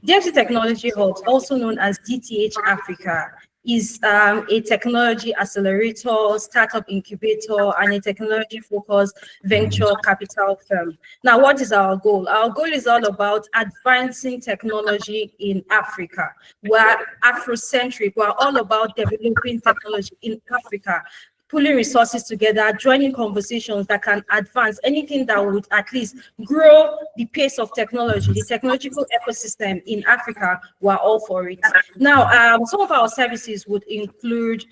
DXC Technology Hub, also known as DTH Africa, is a technology accelerator, startup incubator, and a technology-focused venture capital firm. Now, what is our goal? Our goal is all about advancing technology in Africa. We're Afrocentric. We're all about developing technology in Africa, pulling resources together, joining conversations that can advance anything that would at least grow the pace of technology, the technological ecosystem in Africa. We're all for it. Now, some of our services would include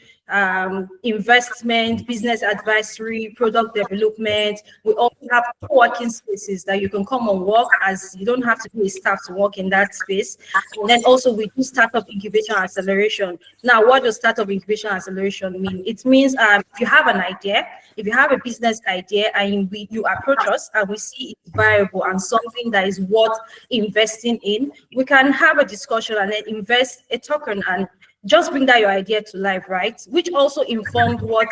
investment, business advisory, product development. We also have co-working spaces that you can come and work, as you don't have to be a staff to work in that space. And then also we do startup incubation acceleration. Now, what does startup incubation acceleration mean? It means if you have an idea, if you have a business idea and you approach us and we see it's viable and something that is worth investing in, we can have a discussion and then invest a token and just bring that your idea to life, right? Which also informed what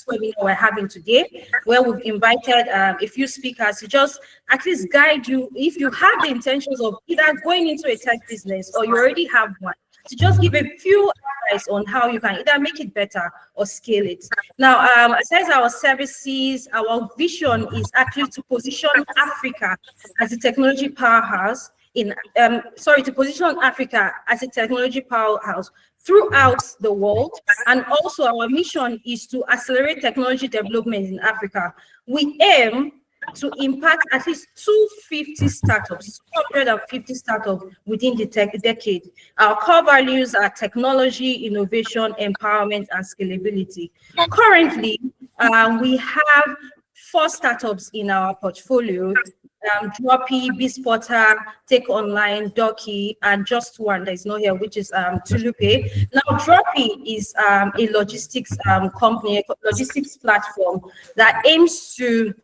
webinar we're having today, where we've invited a few speakers to just at least guide you if you have the intentions of either going into a tech business or you already have one, to just give a few advice on how you can either make it better or scale it. Now, aside our services, our vision is actually to position Africa as a technology powerhouse to position Africa as a technology powerhouse throughout the world. And also our mission is to accelerate technology development in Africa. We aim to impact at least 250 startups, 250 startups within the decade. Our core values are technology, innovation, empowerment, and scalability. Currently, we have 4 startups in our portfolio. Droppy, Bispotter, Take Online, Doki, and just one that is not here, which is Tulupe. Now, Droppy is a logistics company, a logistics platform that aims to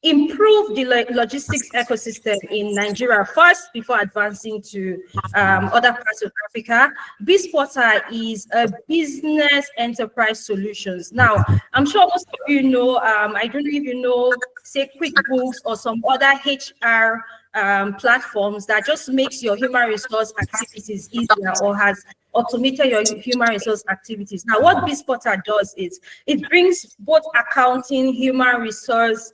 improve the logistics ecosystem in Nigeria first before advancing to other parts of Africa. Bispotter is a business enterprise solutions. Now, I'm sure most of you know, I don't know if you know, say QuickBooks or some other HR platforms that just makes your human resource activities easier or has automated your human resource activities. Now, what Bispotter does is it brings both accounting, human resource,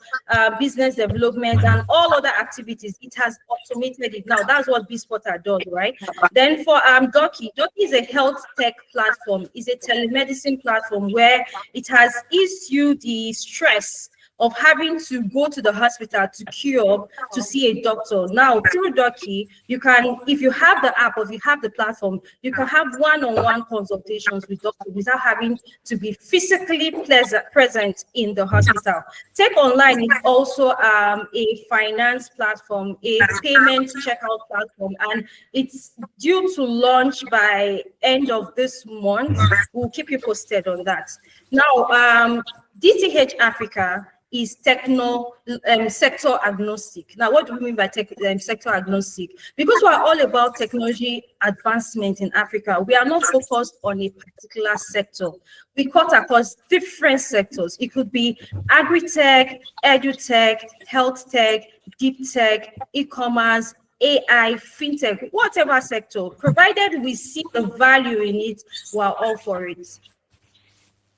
business development, and all other activities. It has automated it. Now, that's what Bispotter does, right? Then for Doki is a health tech platform. It's a telemedicine platform where it has eased you the stress of having to go to the hospital to queue up to see a doctor. Now, through Doki, you can, if you have the app or if you have the platform, you can have one-on-one consultations with doctors without having to be physically present in the hospital. Take Online is also a finance platform, a payment checkout platform, and it's due to launch by end of this month. We'll keep you posted on that. Now, DTH Africa is sector agnostic. Now, what do we mean by sector agnostic? Because we're all about technology advancement in Africa, we are not focused on a particular sector. We cut across different sectors. It could be agri-tech, edu-tech, health tech, deep tech, e-commerce, AI, fintech, whatever sector, provided we see the value in it, we're all for it.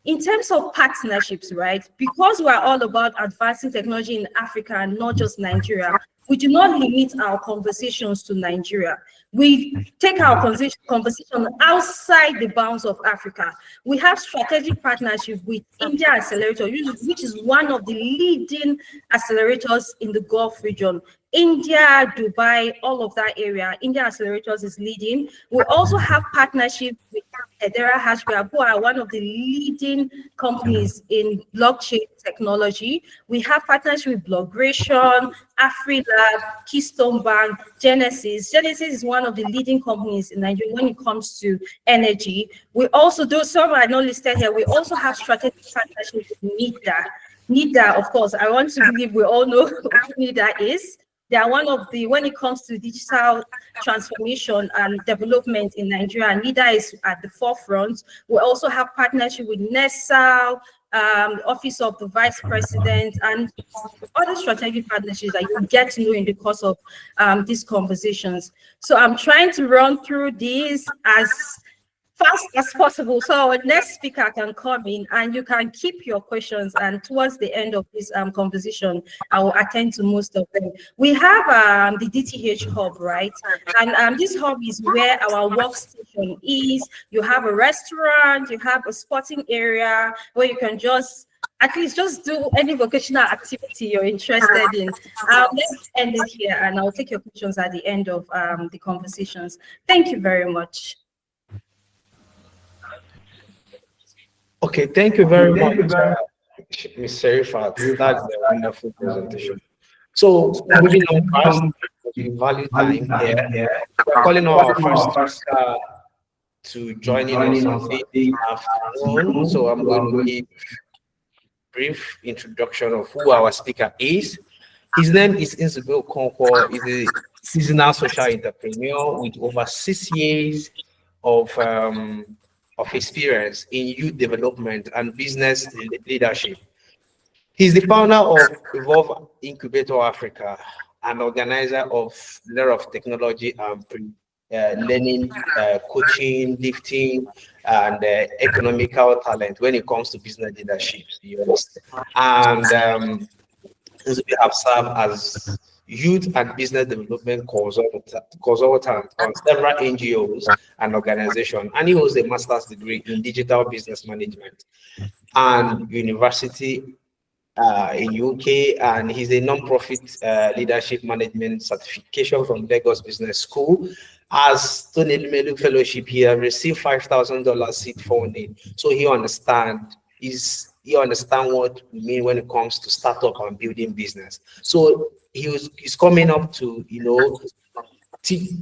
In terms of partnerships, right, because we're all about advancing technology in Africa and not just Nigeria, we do not limit our conversations to Nigeria. We take our conversation outside the bounds of Africa. We have strategic partnership with India Accelerator, which is one of the leading accelerators in the Gulf region. India, Dubai, all of that area, India Accelerators is leading. We also have partnership with Hedera Hashgraph, who are one of the leading companies in blockchain technology. We have partnership with Blockgration, AfriLab, Keystone Bank, Genesis. Genesis is one of the leading companies in Nigeria when it comes to energy. We also do, some are not listed here, we also have strategic partnership with NIDA. NIDA, of course, I want to believe we all know who NIDA is. They are one of the, when it comes to digital transformation and development in Nigeria, NIDA is at the forefront. We also have partnership with NESAL, Office of the Vice President, and other strategic partnerships that you get to know in the course of these conversations. So I'm trying to run through these as fast as possible, so our next speaker can come in and you can keep your questions, and towards the end of this conversation I will attend to most of them. We have the DTH hub, right? And this hub is where our workstation is. You have a restaurant, you have a sporting area where you can just at least just do any vocational activity you're interested in. Let's end it here and I'll take your questions at the end of the conversations. Thank you very much. Okay, thank you very much, Ms. Serifat. That's a wonderful presentation. So, moving on fast, we value time here. We're calling on our first speaker to join in on Sunday afternoon. So, I'm going to give a brief introduction of who our speaker is. His name is Nzube Okonkwo. He's a seasonal social entrepreneur with over 6 years of experience in youth development and business leadership. He's the founder of Evolve Incubator Africa, an organizer of a lot of technology and learning, coaching, lifting, and economical talent when it comes to business leadership. And we have served as youth and business development consultant on several NGOs and organizations, and he holds a master's degree in digital business management and university in UK, and he's a non-profit leadership management certification from Lagos Business School. As Tony Melu Fellowship, he has received $5,000 seed funding, so he understands what we mean when it comes to startup and building business. So he's coming up to,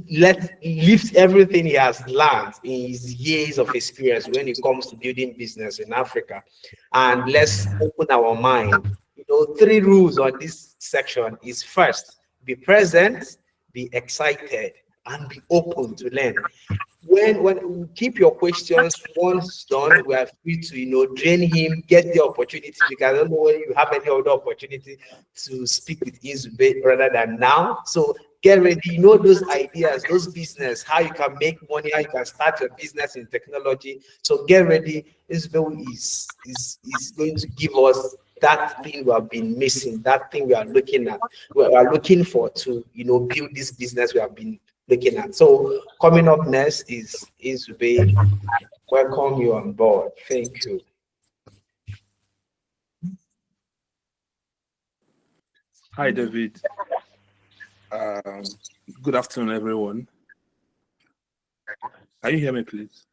lift everything he has learned in his years of experience when it comes to building business in Africa. And let's open our mind. 3 rules on this section is: first, be present, be excited, and be open to learn. When we keep your questions once done, we are free to drain him, get the opportunity, because I don't know whether you have any other opportunity to speak with Nzube rather than now. So get ready, those ideas, those business, how you can make money, how you can start your business in technology. So get ready. Nzube is going to give us that thing we have been missing, that thing we are looking at, we are looking for to build this business we have been looking at. So coming up next is Nzube. Welcome you on board. Thank you. Hi, David. Good afternoon, everyone. Can you hear me, please?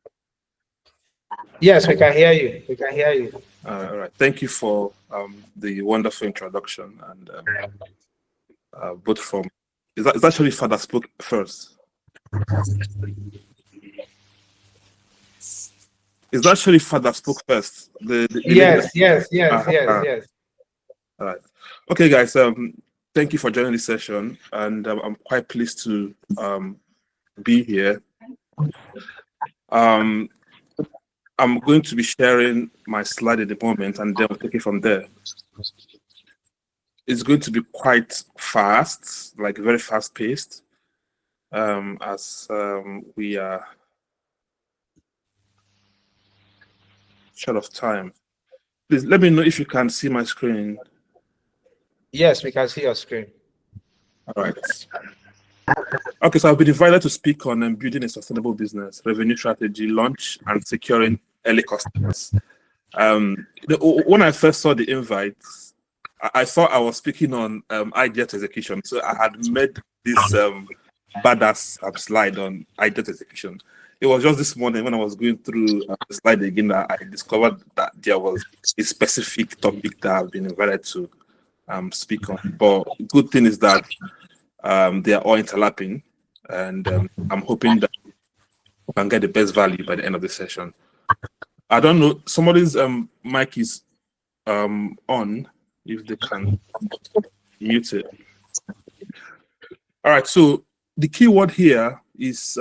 Yes, we can hear you. We can hear you. All right. Thank you for the wonderful introduction, and both from. It's actually Father spoke first. It's actually Father spoke first. Yes. All right. Okay, guys. Thank you for joining this session, and I'm quite pleased to be here. I'm going to be sharing my slide at the moment, and then we'll take it from there. It's going to be quite fast, like very fast paced, as we are short of time. Please let me know if you can see my screen. Yes, we can see your screen. All right. Okay, so I've been invited to speak on building a sustainable business, revenue strategy, launch, and securing early customers. When I first saw the invites, I thought I was speaking on iDebt execution. So I had made this badass slide on iDebt execution. It was just this morning when I was going through the slide again that I discovered that there was a specific topic that I've been invited to speak on. But the good thing is that they are all interlapping, and I'm hoping that we can get the best value by the end of the session. I don't know, somebody's mic is on, if they can mute it. All right, so the key word here is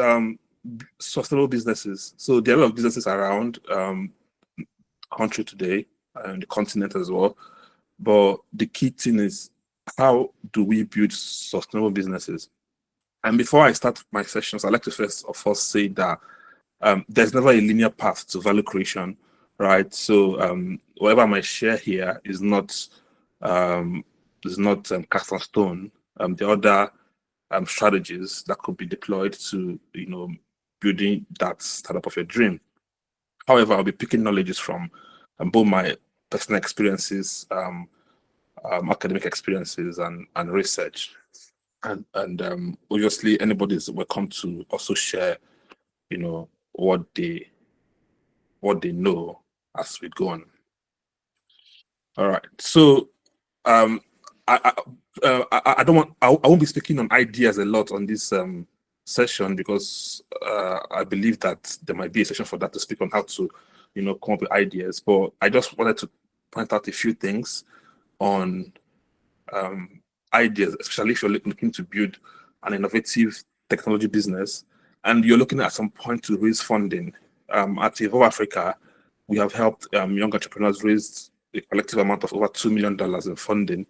sustainable businesses. So there are a lot of businesses around country today, the continent as well. But the key thing is, how do we build sustainable businesses? And before I start my sessions, I'd like to first of all say that there's never a linear path to value creation, right? So whatever I might share here is not cast on stone. The other strategies that could be deployed to, building that startup of your dream. However, I'll be picking knowledges from both my personal experiences, academic experiences, and research. And obviously, anybody is welcome to also share, what they know as we go on. All right. So I won't be speaking on ideas a lot on this session, because I believe that there might be a session for that, to speak on how to, come up with ideas. But I just wanted to point out a few things on ideas, especially if you're looking to build an innovative technology business and you're looking at some point to raise funding. At Evolve Africa, we have helped young entrepreneurs raise a collective amount of over $2 million in funding.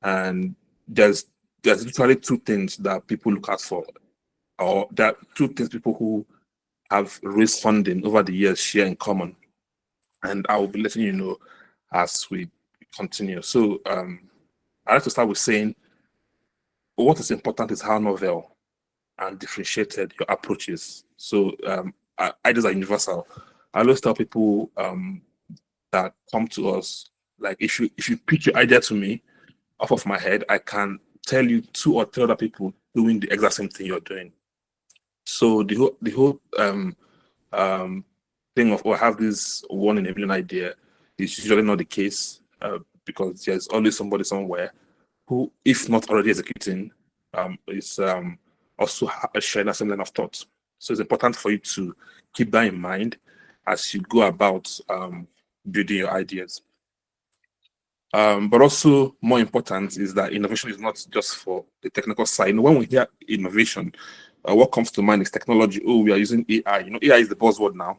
And there's literally two things that people look out for, or there are two things people who have raised funding over the years share in common. And I will be letting you know as we continue. So I'd like to start with saying what is important is how novel and differentiated your approach is. So ideas are universal. I always tell people that come to us, like, if you pitch your idea to me off of my head, I can tell you 2 or 3 other people doing the exact same thing you're doing. So the whole thing of, I have this 1 in a million idea is usually not the case, because there's always somebody somewhere who, if not already executing, is also sharing the same line of thought. So it's important for you to keep that in mind as you go about building your ideas. But also more important is that innovation is not just for the technical side. When we hear innovation, what comes to mind is technology. Oh, we are using AI. AI is the buzzword now.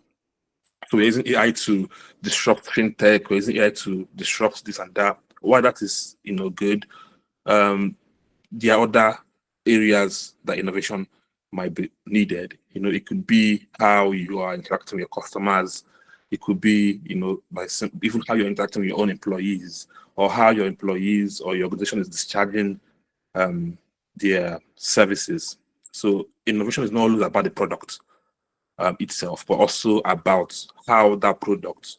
So we're using AI to disrupt fintech. We're using AI to disrupt this and that. Why that is, good. There are other areas that innovation might be needed. It could be how you are interacting with your customers. It could be, even how you're interacting with your own employees, or how your employees or your organization is discharging their services. So innovation is not always about the product itself, but also about how that product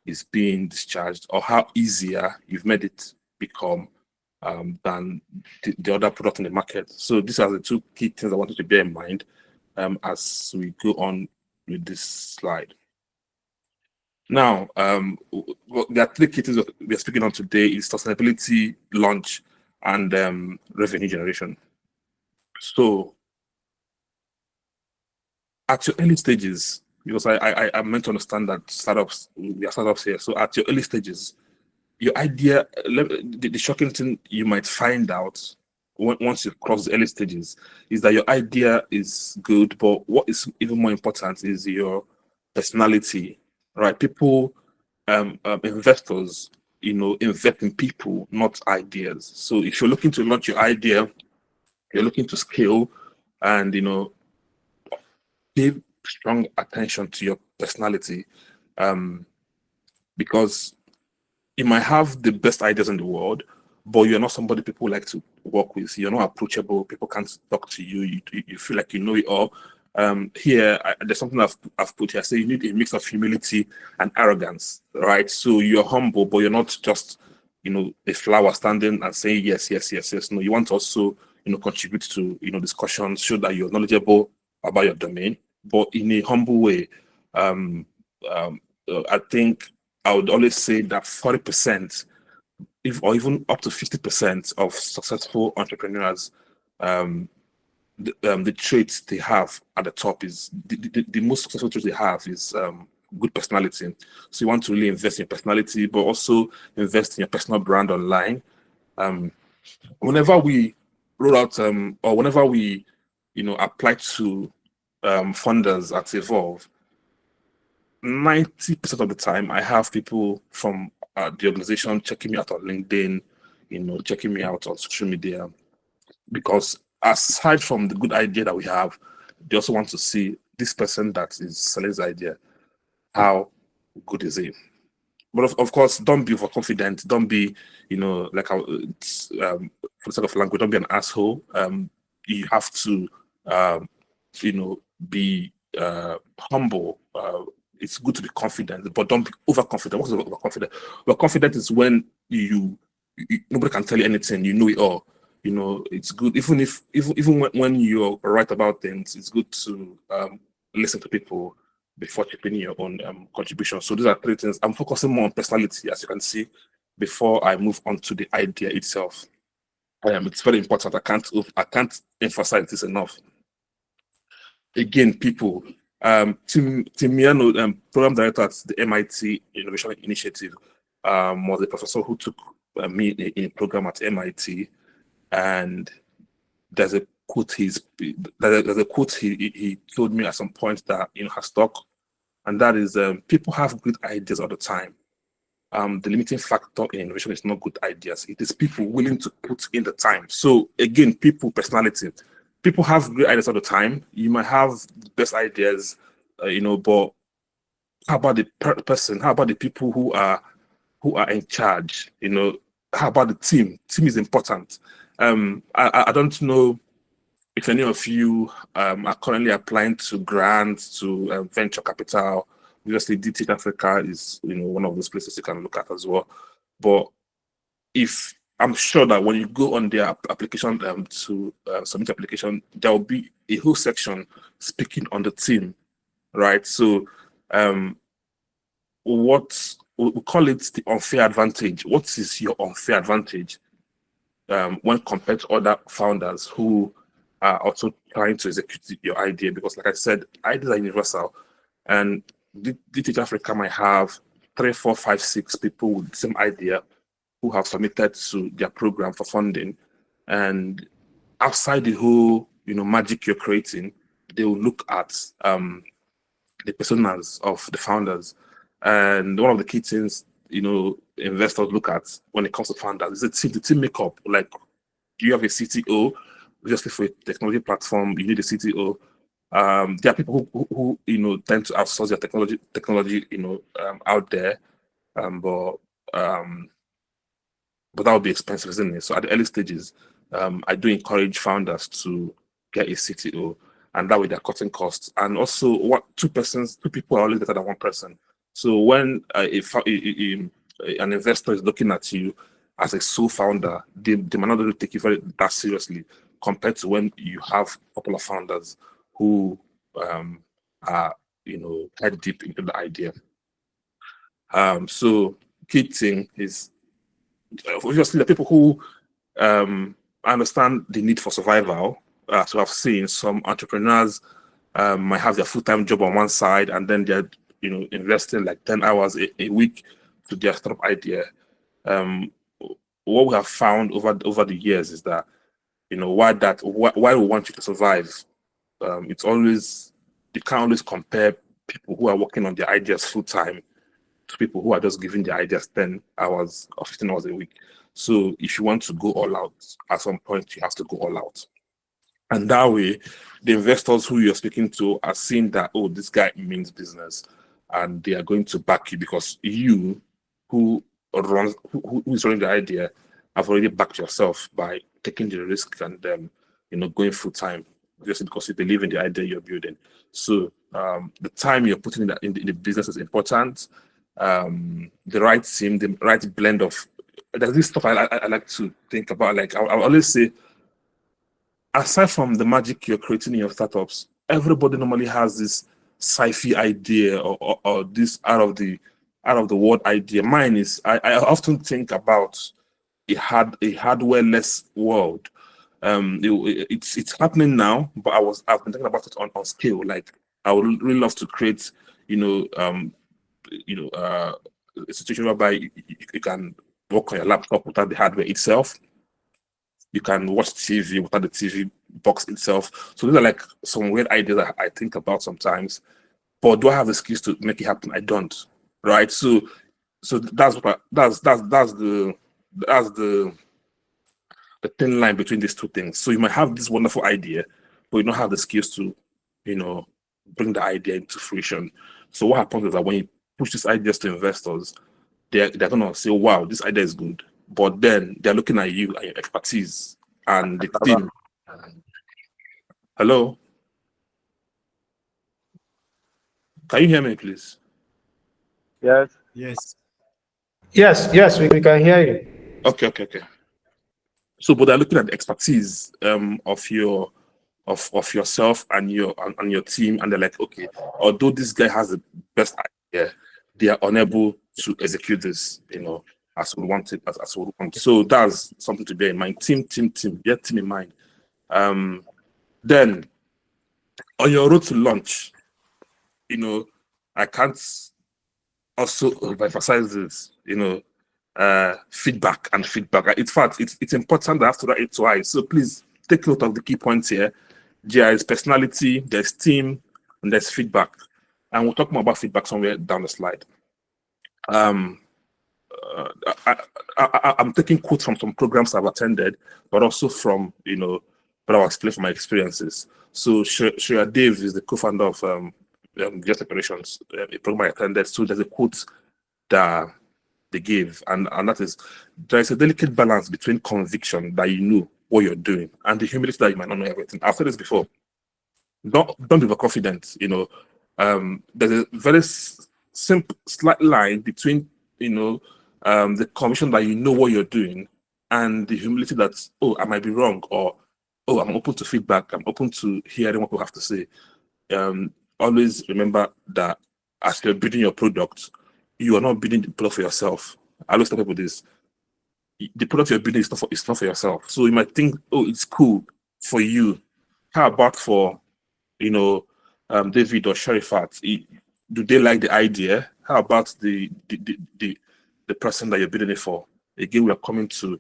is being discharged, or how easier you've made it become than the other product in the market. So these are the 2 key things I wanted to bear in mind as we go on with this slide. Now, there are 3 key things that we are speaking on today: is sustainability, launch, and revenue generation. So at your early stages, because I'm meant to understand that we are startups here. So at your early stages, your idea, the shocking thing you might find out once you cross the early stages is that your idea is good, but what is even more important is your personality, right? People, investors, invest in people, not ideas. So if you're looking to launch your idea, you're looking to scale, and pay strong attention to your personality, because you might have the best ideas in the world, but you're not somebody people like to work with. You're not approachable. People can't talk to you. You feel like you know it all. Here, there's something I've put here. So you need a mix of humility and arrogance, right? So you're humble, but you're not just, a flower standing and saying yes, yes, yes, yes. No, you want to also, contribute to, discussions, show that you're knowledgeable about your domain, but in a humble way. I think I would always say that 40%, or even up to 50% of successful entrepreneurs, the traits they have at the top is the most successful traits they have is good personality. So you want to really invest in your personality, but also invest in your personal brand online. Whenever we roll out, or whenever we, apply to funders at Evolve, 90% of the time I have people from the organization, checking me out on LinkedIn, checking me out on social media, because aside from the good idea that we have, they also want to see this person that is selling his idea, how good is it? But of course, don't be overconfident. Don't be, like for the sake of language, don't be an asshole. You have to, be humble. It's good to be confident, but don't be overconfident. What is overconfident? Overconfident is when nobody can tell you anything. You know it all. It's good, even when you're right about things, it's good to listen to people before chipping your own contribution. So these are 3 things. I'm focusing more on personality, as you can see, before I move on to the idea itself. It's very important. I can't emphasize this enough. Again, people, Tim Miano, program director at the MIT Innovation Initiative, was a professor who took me in a program at MIT, and there's a quote he told me at some point that has stuck, and that is people have good ideas all the time. The limiting factor in innovation is not good ideas. It is people willing to put in the time. So again, people, personality. People have great ideas all the time. You might have the best ideas, but how about the person? How about the people who are in charge? How about the team? Team is important. I don't know if any of you are currently applying to grants, to venture capital. Obviously, DTH Africa is one of those places you can look at as well. But if I'm sure that when you go on their application to submit application, there will be a whole section speaking on the team, right? So what we call it the unfair advantage. What is your unfair advantage when compared to other founders who are also trying to execute your idea? Because like I said, ideas are universal, and DTH Africa might have 3, 4, 5, 6 people with the same idea who have submitted to their program for funding, and outside the whole magic you're creating, they will look at the personas of the founders. And one of the key things investors look at when it comes to founders is the team makeup. Like, do you have a CTO? Obviously, for a technology platform, you need a CTO. There are people who tend to outsource their technology out there, but that would be expensive, isn't it? So at the early stages, I do encourage founders to get a CTO, and that way they're cutting costs. And also, two people are always better than one person. So when an investor is looking at you as a sole founder, they might not really take you that seriously compared to when you have a couple of founders who are head deep into the idea. So key thing is obviously the people who understand the need for survival. So I've seen some entrepreneurs might have their full-time job on one side, and then they're investing like 10 hours a week to their startup idea. What we have found over the years is that why we want you to survive. It's always, you can't always compare people who are working on their ideas full-time to people who are just giving their ideas 10 hours or 15 hours a week. So if you want to go all out, at some point you have to go all out. And that way, the investors who you're speaking to are seeing that, oh, this guy means business, and they are going to back you because you, who is running the idea, have already backed yourself by taking the risk and going full time, just because you believe in the idea you're building. So the time you're putting in the business is important. The right team, the right blend of, there's this stuff I like to think about. Like I always say, aside from the magic you're creating in your startups, everybody normally has this sci-fi idea or this out of the world idea. Mine is I often think about a hardware-less world. It's happening now, but I've been thinking about it on scale. Like I would really love to create, a situation whereby you can work on your laptop without the hardware itself. You can watch TV without the TV box itself. So these are like some weird ideas that I think about sometimes. But do I have the skills to make it happen? I don't. Right? So So that's the thin line between these two things. So you might have this wonderful idea, but you don't have the skills to, bring the idea into fruition. So what happens is that when you push these ideas to investors, they're gonna say, "Wow, this idea is good," but then they're looking at you and your expertise and the team. Hello, can you hear me, please? Yes. Yes, we can hear you. Okay. So, but they're looking at the expertise of yourself and your team, and they're like, okay, although this guy has the best idea, they are unable to execute this, as we want it, as we want. So that's something to bear in mind. Team. Bear team in mind. Then on your road to launch, I can't also emphasize this, feedback. In fact, it's important that after that it's why. So please take note of the key points here. There is personality, there's team, and there's feedback. And we'll talk more about feedback somewhere down the slide. I'm taking quotes from some programs I've attended, but also from, but I'll explain from my experiences. So Shreya Dave is the co-founder of Just Operations, a program I attended. So there's a quote that they gave, and that is, there is a delicate balance between conviction that you know what you're doing and the humility that you might not know everything. I've said this before. Don't be overconfident. There's a very simple, slight line between the conviction that you know what you're doing and the humility that, oh, I might be wrong, or oh, I'm open to feedback. I'm open to hearing what people have to say. Always remember that as you're building your product, you are not building the product for yourself. I always tell people this. The product you're building is not for yourself. So you might think, oh, it's cool for you. How about for, David or Sharifat? Do they like the idea? How about the person that you're building it for? Again, we are coming to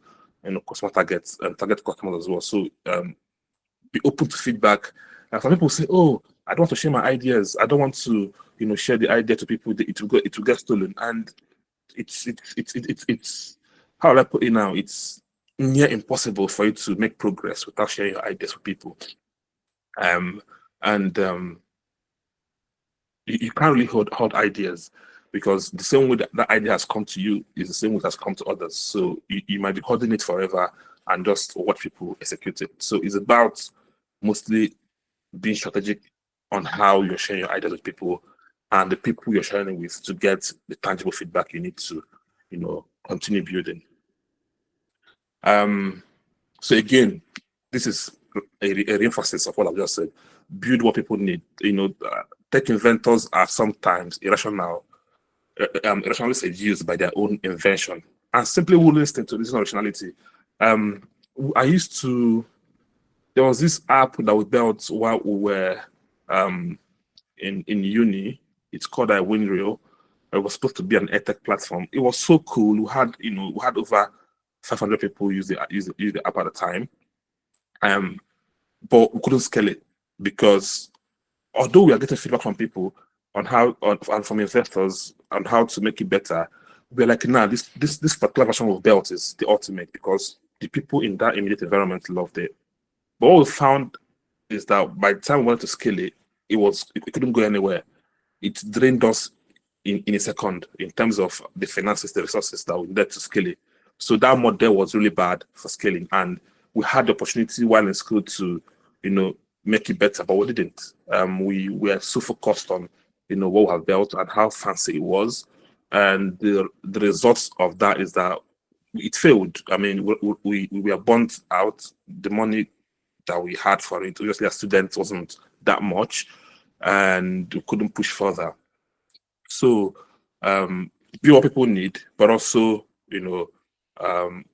customer targets and target customers as well. So be open to feedback. And some people say, oh, I don't want to share my ideas. I don't want to, share the idea to people. It will get stolen. And it's how will I put it now? It's near impossible for you to make progress without sharing your ideas with people. You can't really hold ideas, because the same way that idea has come to you is the same way it has come to others. So you might be holding it forever and just watch people execute it. So it's about mostly being strategic on how you're sharing your ideas with people and the people you're sharing it with to get the tangible feedback you need to, continue building. So again, this is a re-emphasis of what I've just said. Build what people need. Tech inventors are sometimes irrationally seduced by their own invention and simply will listen to this originality. There was this app that we built while we were in uni. It's called WinReel. It was supposed to be an edtech platform. It was so cool. We had over 500 people use the app at the time. But we couldn't scale it because although we are getting feedback from people on how and from investors on how to make it better, we're like, nah, this particular version of Belt is the ultimate because the people in that immediate environment loved it. But what we found is that by the time we wanted to scale it, it couldn't go anywhere. It drained us in a second in terms of the finances, the resources that we needed to scale it. So that model was really bad for scaling, and we had the opportunity while in school to, make it better, but we didn't. We were so focused on, what we have built and how fancy it was, and the results of that is that it failed. I mean, we were burnt out. The money that we had for it, obviously as students, wasn't that much, and we couldn't push further. So, be what people need, but also, and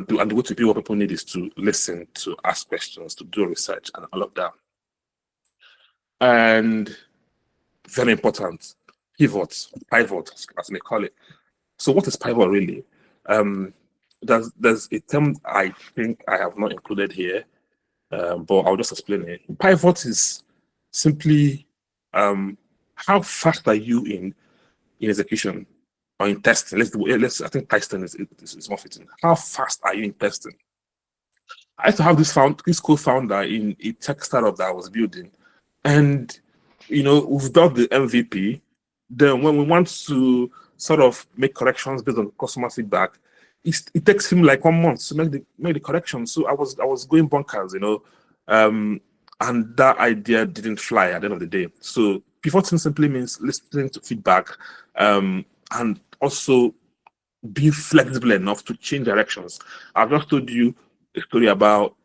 the way to be what people need is to listen, to ask questions, to do research, and all of that. And very important, pivots, as we call it. So, what is pivot really? There's a term I think I have not included here, but I'll just explain it. Pivot is simply how fast are you in execution? or in testing. I think testing is more fitting. How fast are you in testing? I used to have this co-founder in a tech startup that I was building, and we've built the MVP. Then when we want to sort of make corrections based on customer feedback, it takes him like 1 month to make the corrections. So I was going bonkers, and that idea didn't fly at the end of the day. So pivoting simply means listening to feedback, and also being flexible enough to change directions. I've just told you a story about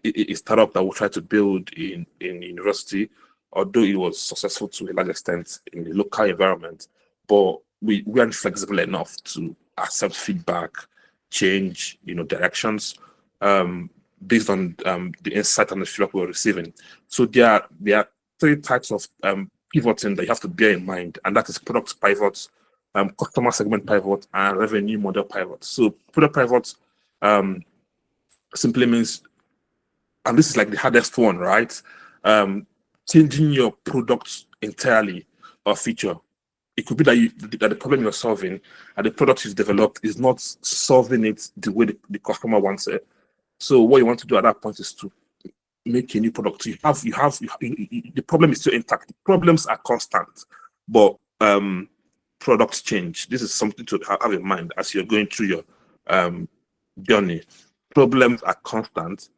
a startup that we tried to build in university, although it was successful to a large extent in the local environment, but we weren't flexible enough to accept feedback, change, directions, based on the insight and the feedback we were receiving. So there are 3 types of pivoting that you have to bear in mind, and that is product pivot, customer segment pivot, and revenue model pivot. So product pivot simply means, and this is like the hardest one, right? Changing your product entirely or feature. It could be that the problem you're solving and the product you've developed is not solving it the way the customer wants it. So what you want to do at that point is to make a new product. The problem is still intact. The problems are constant, but products change. This is something to have in mind as you're going through your journey. Problems are constant,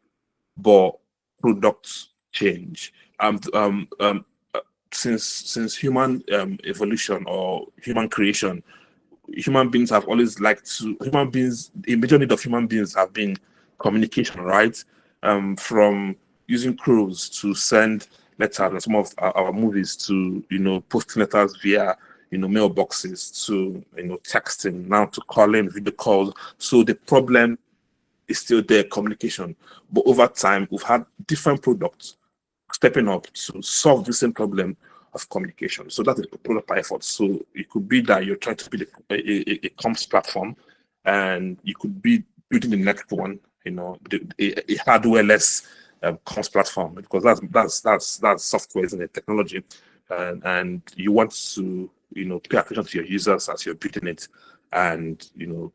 but products change. Since human evolution or human creation, human beings have always a major need of human beings have been communication, right? From using crows to send letters, and some of our movies to posting letters via mailboxes, to texting, now to calling, video calls. So the problem is still there, communication. But over time, we've had different products stepping up to solve the same problem of communication. So that is product pivot. So it could be that you're trying to build a comms platform, and you could be building the next one, a hardware-less comms platform, because that's software, isn't it? Technology, and you want to pay attention to your users as you're building it, and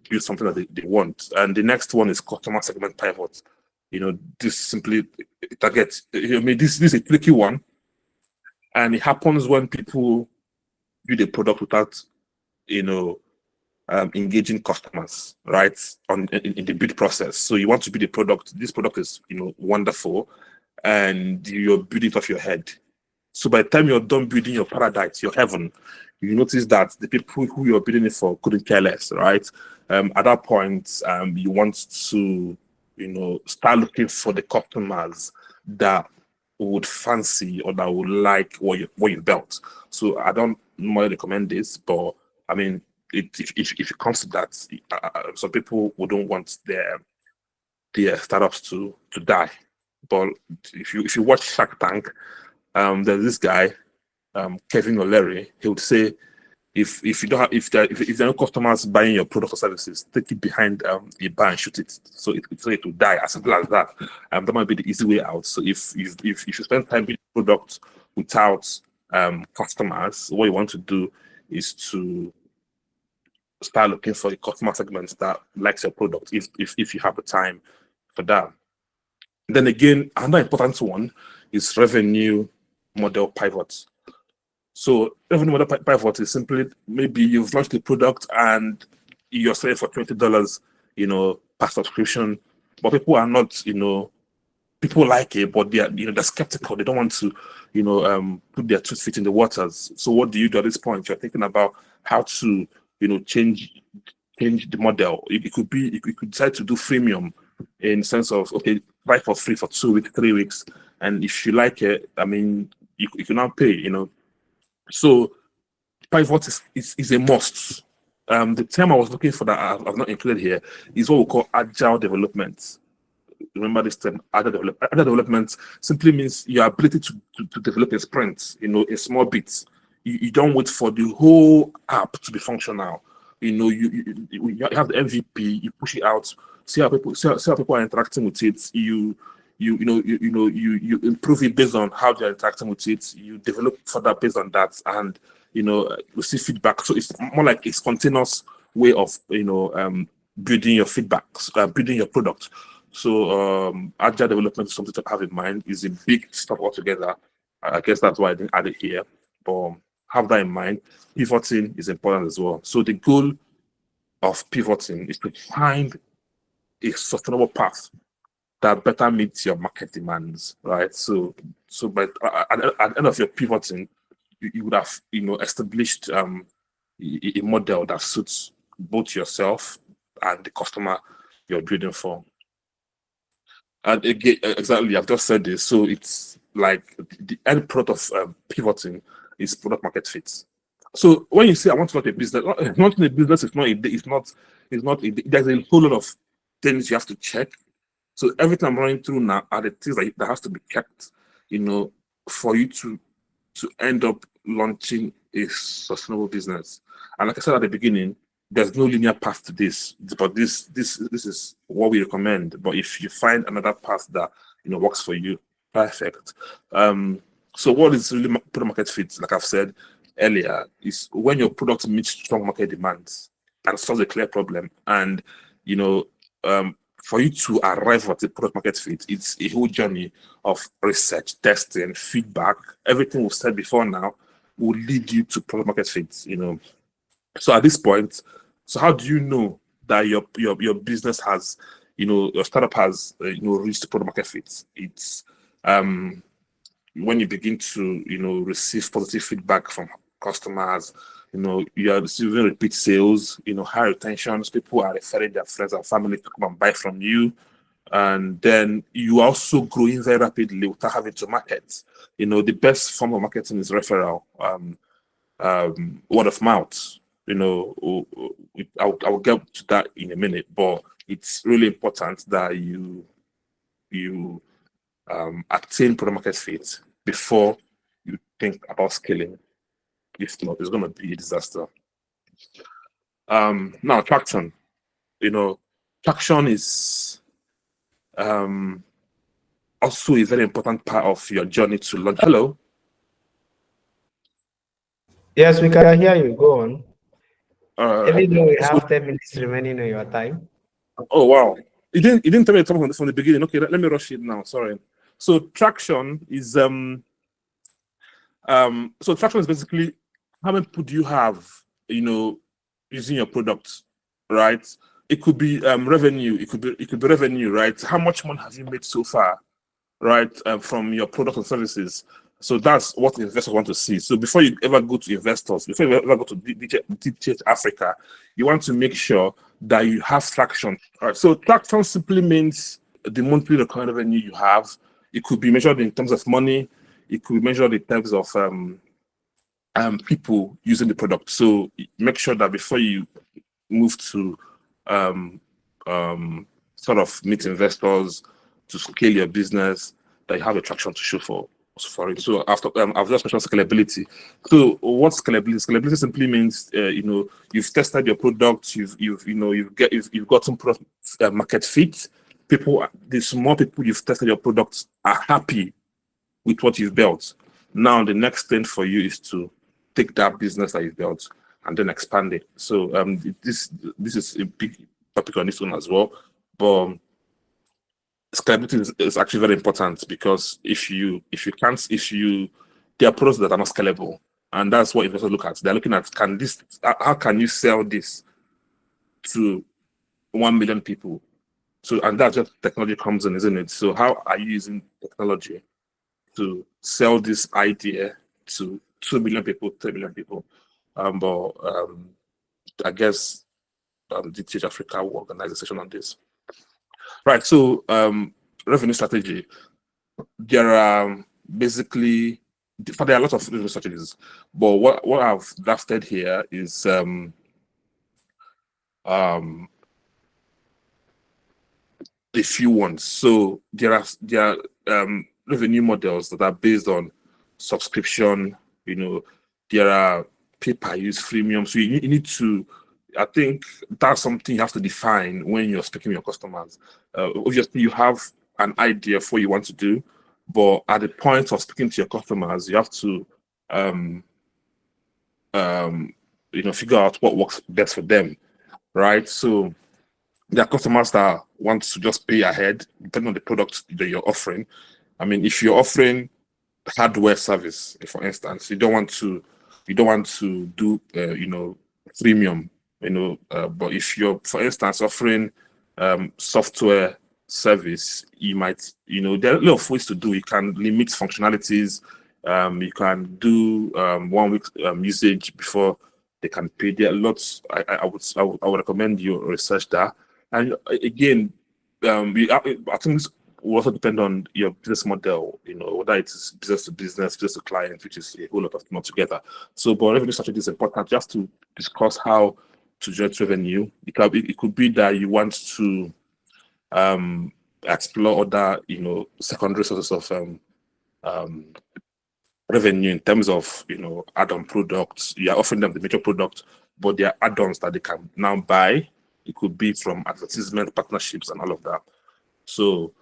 build something that they want. And the next one is customer segment pivot. This simply targets. This is a tricky one, and it happens when people build a product without engaging customers, right, in the build process. So you want to build a product. This product is wonderful, and you're building it off your head. So by the time you're done building your paradise, your heaven, you notice that the people who you're building it for couldn't care less, right? At that point, you want to start looking for the customers that would fancy or that would like what you built. So I don't normally recommend this, but I mean, if it comes to that, some people wouldn't want their startups to die. But if you watch Shark Tank, there's this guy, Kevin O'Leary. He would say, if there are no customers buying your products or services, take it behind a bar and shoot it. So it will die, as simple as that. That might be the easy way out. So if you spend time building products without customers, what you want to do is to start looking for a customer segment that likes your product, if you have the time for that. Then again, another important one is revenue model pivots. So revenue model pivot is simply, maybe you've launched a product and you're selling for $20, per subscription, but people are not, people like it, but they're skeptical. They don't want to, put their 2 feet in the waters. So what do you do at this point? You're thinking about how to, change the model. It could be, you could decide to do freemium, in the sense of, okay, buy for free for 2 weeks, 3 weeks, and if you like it, I mean, you can now pay. So pivot is a must. The term I was looking for that I've not included here is what we call agile development. Remember this term, agile development. Agile development simply means your ability to develop a sprint, in small bits. You don't wait for the whole app to be functional. You have the MVP, you push it out, see how people are interacting with it. You you improve it based on how they're interacting with it. You develop further based on that, and receive feedback. So it's more like a spontaneous way of building your feedbacks, building your product. So agile development is something to have in mind. Is a big stuff altogether. I guess that's why I didn't add it here, but have that in mind. Pivoting is important as well. So the goal of pivoting is to find a sustainable path that better meets your market demands, right? So by at the end of your pivoting, you would have established a model that suits both yourself and the customer you're building for. And again, exactly, I've just said this. So it's like the end product of pivoting is product market fit. So when you say I want to launch a business, launching a business is not. There's a whole lot of things you have to check. So everything I'm running through now are the things that has to be kept, for you to end up launching a sustainable business. And like I said at the beginning, there's no linear path to this, but this is what we recommend. But if you find another path that works for you, perfect. So what is really product market fit? Like I've said earlier, is when your product meets strong market demands and solves a clear problem. And for you to arrive at the product market fit, it's a whole journey of research, testing, feedback. Everything we've said before now will lead you to product market fit. So at this point, so how do you know that your business has, your startup has, reached product market fit? It's when you begin to, receive positive feedback from customers, you are receiving repeat sales, high retentions, people are referring their friends and family to come and buy from you. And then you are also growing very rapidly without having to market. The best form of marketing is referral, word of mouth. I'll get to that in a minute, but it's really important that you attain product market fit before you think about scaling. If not, it's going to be a disaster. Now, traction. Traction is also a very important part of your journey to launch. Hello. Yes, we can hear you. Go on. Even though we So, have 10 minutes remaining on your time. oh wow! You didn't tell me from the beginning. Okay, let me rush it now. Sorry. So traction is traction is basically how many people do you have, using your product, right? It could be revenue. It could be revenue, right? How much money have you made so far, right? From your product and services. So that's what investors want to see. So before you ever go to investors, before you ever go to DTH Africa, you want to make sure that you have traction. All right. So traction simply means the monthly recurring revenue you have. It could be measured in terms of money. It could be measured in terms of people using the product. So make sure that before you move to sort of meet investors to scale your business, that you have a traction to show for it. So after I've just mentioned scalability. So what's scalability? Scalability simply means you've tested your product, you've gotten product market fit. The more people you've tested your products are happy with what you've built. Now the next thing for you is to take that business that you've built and then expand it. So this is a big topic on this one as well. But scalability is actually very important, because there are products that are not scalable, and that's what investors look at. They're looking at how can you sell this to 1 million people? So, and that's where technology comes in, isn't it? So how are you using technology to sell this idea to 2 million people, 3 million people? I guess DTH Africa will organize a session on this. Right, so revenue strategy. There are basically there are a lot of revenue strategies, but what I've drafted here is a few ones. So there are revenue models that are based on subscription. There are pay-per-use, freemium. So you need to. I think that's something you have to define when you're speaking with your customers. Obviously, you have an idea of what you want to do, but at the point of speaking to your customers, you have to figure out what works best for them, right? So there are customers that want to just pay ahead depending on the product that you're offering. I mean, if you're offering hardware service, for instance, you don't want to do freemium, but if you're, for instance, offering software service, you might, there are a lot of ways to do. You can limit functionalities. You can do 1 week usage before they can pay. There are lots. I would recommend you research that. And again, I think this will also depend on your business model. Whether it's business to business, business to client, which is a whole lot of not together. So, but revenue strategy is important just to discuss how to generate revenue. It could be that you want to explore other, secondary sources of revenue in terms of, add-on products. You are offering them the major product, but there are add-ons that they can now buy. It could be from advertisement, partnerships, and all of that. So,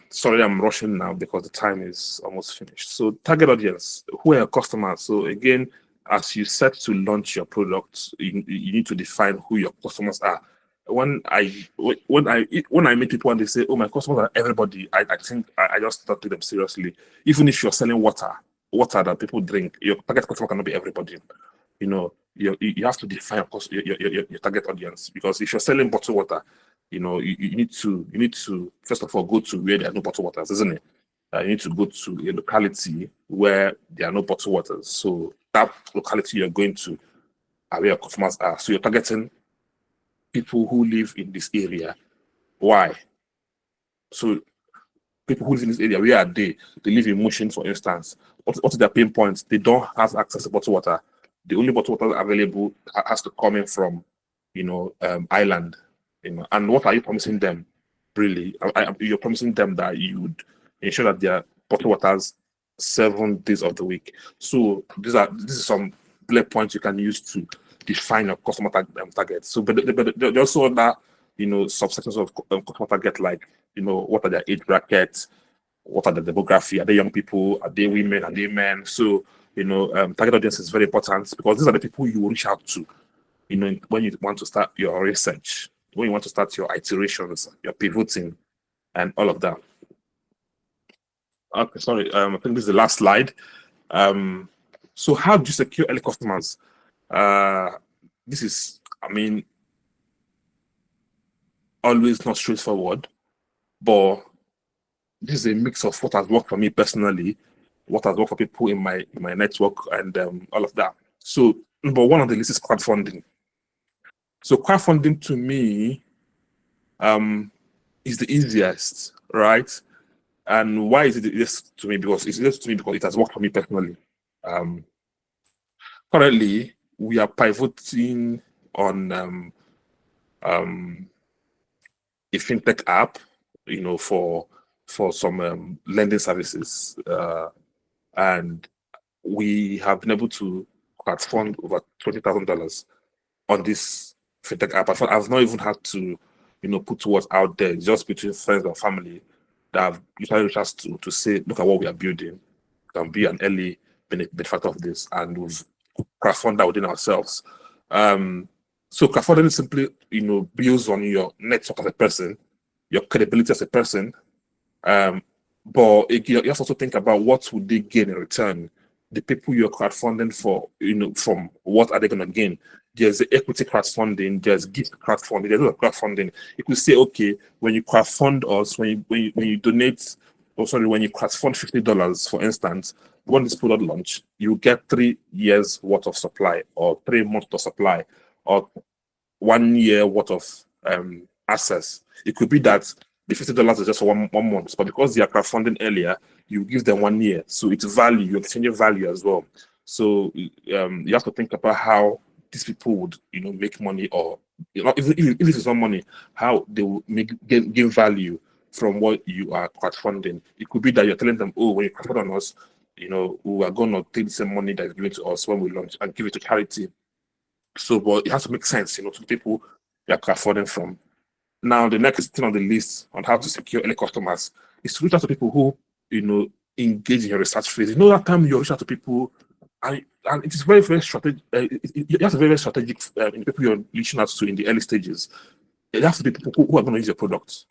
sorry, I'm rushing now because the time is almost finished. So, target audience, who are your customers? So, again, as you set to launch your products, you need to define who your customers are. When I meet people and they say, "Oh, my customers are everybody," I think I just don't take them seriously. Even if you're selling water that people drink, your target customer cannot be everybody. You have to define your target audience, because if you're selling bottled water, you need to first of all go to where there are no bottled waters, isn't it? You need to go to a locality where there are no bottled waters. So that locality you're going to are where your customers are. So you're targeting people who live in this area. Why? So people who live in this area, where are they? They live in Mushin, for instance. What's their pain points? They don't have access to bottled water. The only bottled water available has to come in from, island. And what are you promising them? Really, you're promising them that you would ensure that their bottled waters 7 days of the week. So this is some bullet points you can use to define your customer target. So, but there are also other, subsections of customer target, like, what are their age brackets, what are the demography, are they young people, are they women, are they men? So, target audience is very important, because these are the people you will reach out to, when you want to start your research, when you want to start your iterations, your pivoting, and all of that. Okay, sorry, I think this is the last slide. So how do you secure early customers? This is, always not straightforward, but this is a mix of what has worked for me personally, what has worked for people in my network, and all of that. So, number one on the list is crowdfunding. So, crowdfunding to me is the easiest, right? And why is it the easiest to me? Because it's easiest to me because it has worked for me personally. Currently, we are pivoting on a fintech app, for some lending services, and we have been able to crowdfund over $20,000 on this fintech app. I've not even had to, put words out there, just between friends or family that have usually reached us to say, look at what we are building, can be an early benefactor of this, and we've crowdfund that within ourselves. So crowdfunding is simply, builds on your network as a person, your credibility as a person. But you have to also think about what would they gain in return. The people you're crowdfunding for, from what are they going to gain? There's the equity crowdfunding, there's gift crowdfunding, there's a lot of crowdfunding. You could say, okay, when you crowdfund us, when you donate, when you crowdfund $50, for instance, when this product launch, you get 3 years worth of supply, or 3 months of supply, or 1 year worth of access. It could be that the $50 is just for one month, but because they are crowdfunding earlier, you give them 1 year. So it's value, you're exchanging value as well. So you have to think about how these people would, make money, or even if it's not money, how they will gain value from what you are crowdfunding. It could be that you're telling them, oh, when you crowdfund on us, we are going to take the same money that's given to us when we launch and give it to charity. So, but it has to make sense, to the people you are crowdfunding from. Now, the next thing on the list on how to secure early customers is to reach out to people who, engage in your research phase. That time you reach out to people, and it is very, very strategic. You have to be very strategic in the people you're reaching out to in the early stages. It has to be people who are going to use your product.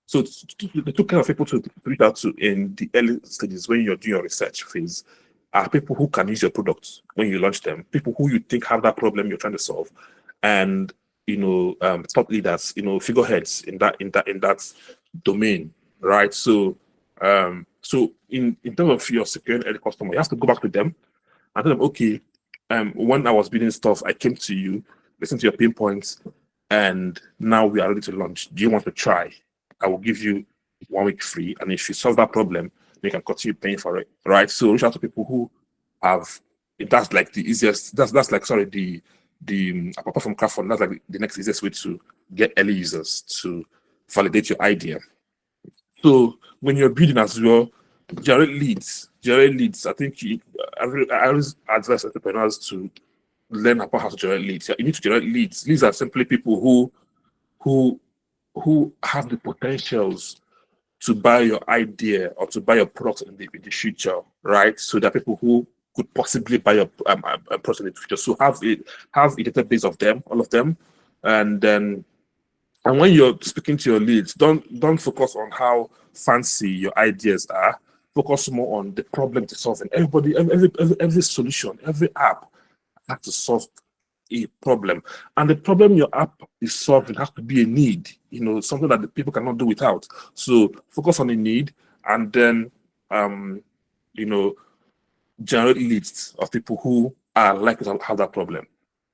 So the two kind of people to reach out to in the early stages when you're doing your research phase are people who can use your product when you launch them, people who you think have that problem you're trying to solve, and top leaders, figureheads in that domain, right? So in terms of your securing early customer, you have to go back to them and tell them, okay, when I was building stuff, I came to you, listen to your pain points, and now we are ready to launch. Do you want to try? I will give you 1 week free, and if you solve that problem, you can continue paying for it, right? So reach out to people who have. That's like the easiest. That's like the apart from crowdfunding, that's like the next easiest way to get early users to validate your idea. So when you're building as well, generate leads. I think I always advise entrepreneurs to learn about how to generate leads. You need to generate leads. Leads are simply people who have the potentials to buy your idea or to buy your product in the future, right? So there are people who could possibly buy your product in the future. So have a database of them, all of them, and when you're speaking to your leads, don't focus on how fancy your ideas are. Focus more on the problem to solve. And every solution, every app has to solve a problem, and the problem your app is solving has to be a need, something that the people cannot do without. So focus on the need, and then generate leads of people who are likely to have that problem.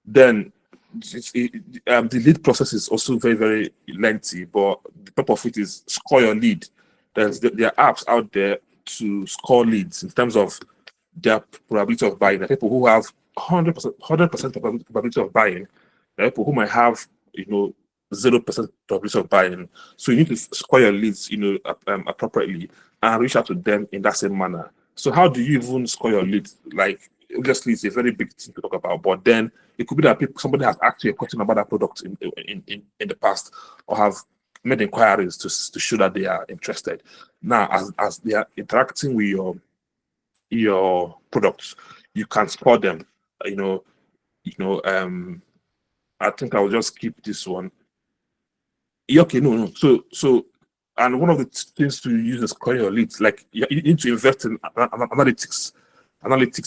Then the lead process is also very, very lengthy, but the purpose of it is score your lead. There are apps out there to score leads in terms of their probability of buying. There are people who have 100% probability of buying. There are people who might have 0% probability of buying. So you need to score your leads appropriately and reach out to them in that same manner. So how do you even score your leads? Like, obviously it's a very big thing to talk about, but then it could be that somebody has asked you a question about that product in the past, or have made inquiries to show that they are interested. Now, as they are interacting with your products, you can score them. I think I'll just keep this one. Okay, no. So, and one of the things to use is score your leads. Like, you need to invest in analytics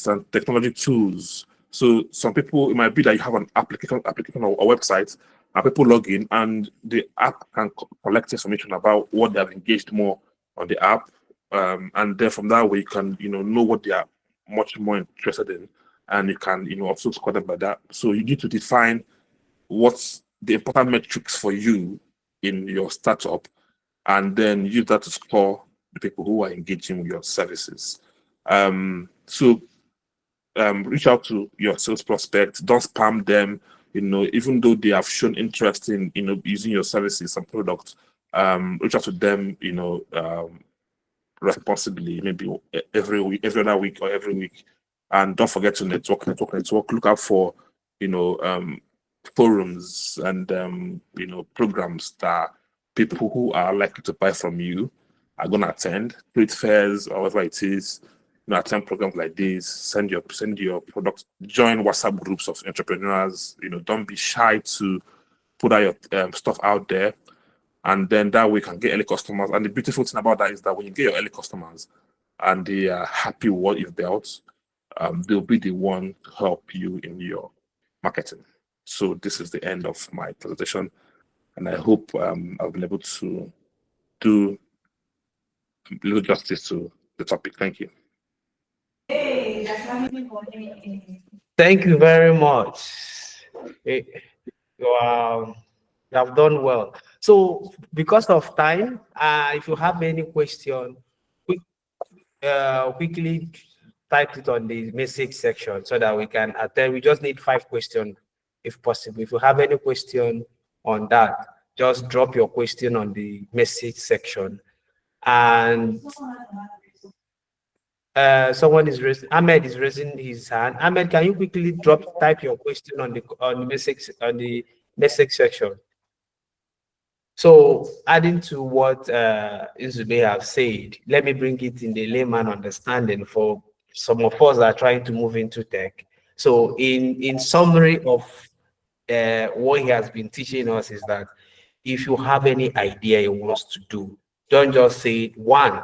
and technology tools. So some people, it might be that you have an application or a website, and people log in, and the app can collect information about what they have engaged more on the app, and then from that way you can know what they are much more interested in, and you can also score them by that. So you need to define what's the important metrics for you in your startup, and then use that to score the people who are engaging with your services. Reach out to your sales prospects. Don't spam them. Even though they have shown interest in using your services and products, reach out to them. Responsibly, maybe every week, every other week, or every week. And don't forget to network. Look out for forums and programs that people who are likely to buy from you are going to attend, trade fairs, or whatever it is. Attend programs like this. Send your product. Join WhatsApp groups of entrepreneurs. Don't be shy to put out your stuff out there, and then that way you can get early customers. And the beautiful thing about that is that when you get your early customers and they are happy with what you've built, they'll be the one to help you in your marketing. So this is the end of my presentation, and I hope I've been able to do a little justice to the topic. Thank you. Thank you very much. You have done well. So because of time, if you have any question, quickly type it on the message section so that we can attend. We just need 5 questions if possible. If you have any question on that, just drop your question on the message section. And someone is raising, Ahmed is raising his hand. Ahmed, can you quickly type your question on the message section? So adding to what Nzube have said, let me bring it in the layman understanding for some of us that are trying to move into tech. So in summary of what he has been teaching us is that if you have any idea you want to do, don't just say one,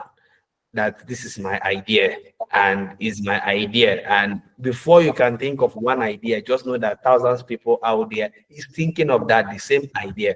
that this is my idea and is my idea. And before you can think of one idea, just know that thousands of people out there is thinking of that the same idea.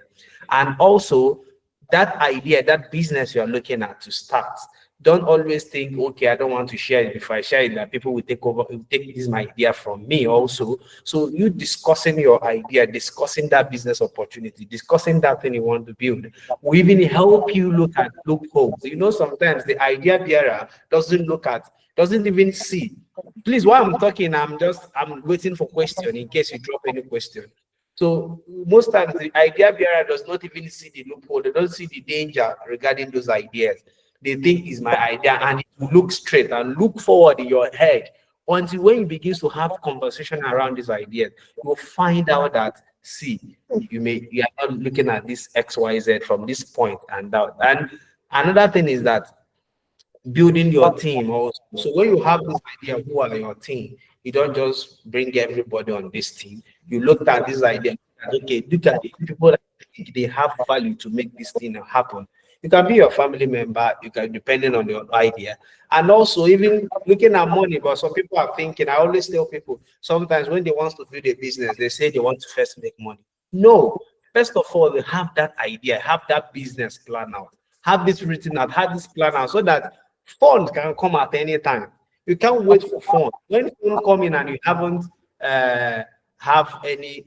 And also that idea, that business you're looking at to start, don't always think, okay, I don't want to share it. If I share it, that people will take over, will take this my idea from me also. So you discussing your idea, discussing that business opportunity, discussing that thing you want to build, will even help you look at loopholes. You know, sometimes the idea bearer doesn't even see. Please, while I'm talking, I'm waiting for question in case you drop any question. So most times the idea bearer does not even see the loophole, they don't see the danger regarding those ideas. They think is my idea, and you look straight and look forward in your head until when you begin to have conversation around these ideas, you will find out that see, you are not looking at this XYZ from this point and that. And another thing is that building your team also. So when you have this idea who are your team, you don't just bring everybody on this team. You look at this idea, okay, look at the people that think they have value to make this thing happen. You can be your family member, you can depending on your idea. And also even looking at money, but some people are thinking, I always tell people sometimes when they want to build a business, they say they want to first make money. No, first of all, they have that idea, have that business plan out, have this written out, have this plan out so that fund can come at any time. You can't wait for fund. When fund come in and you haven't have any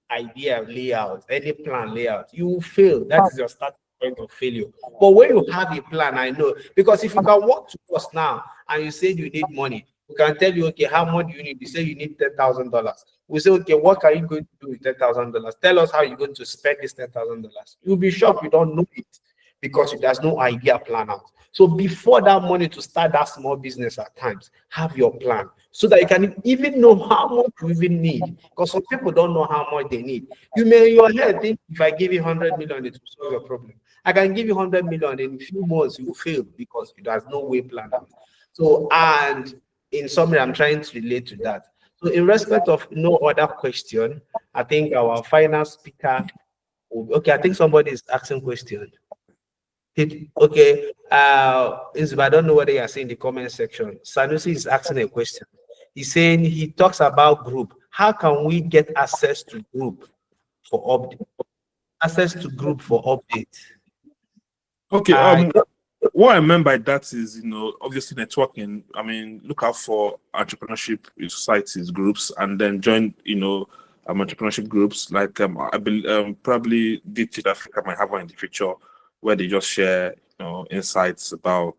idea layout, any plan layout, you will fail. That is your starting point of failure. But when you have a plan, I know, because if you can walk to us now and you say you need money, we can tell you, okay, how much do you need? You say you need $10,000. We say, okay, what are you going to do with $10,000? Tell us how you're going to spend this $10,000. You'll be shocked you don't know it because there's no idea plan out. So before that money to start that small business at times, have your plan so that you can even know how much you even need. Because some people don't know how much they need. You may in your head think if I give you 100 million, it will solve your problem. I can give you 100 million in a few months, you will fail because there's no way planned out. So, and in summary, I'm trying to relate to that. So in respect of no other question, I think our final speaker, okay, I think somebody is asking question. Okay, I don't know whether you are seeing the comment section. Sanusi is asking a question. He's saying he talks about group. How can we get access to group for update? Access to group for update. Okay. What I meant by that is, obviously networking. I mean, look out for entrepreneurship societies groups, and then join, entrepreneurship groups. Like I believe probably DTH Africa might have one in the future where they just share, insights about,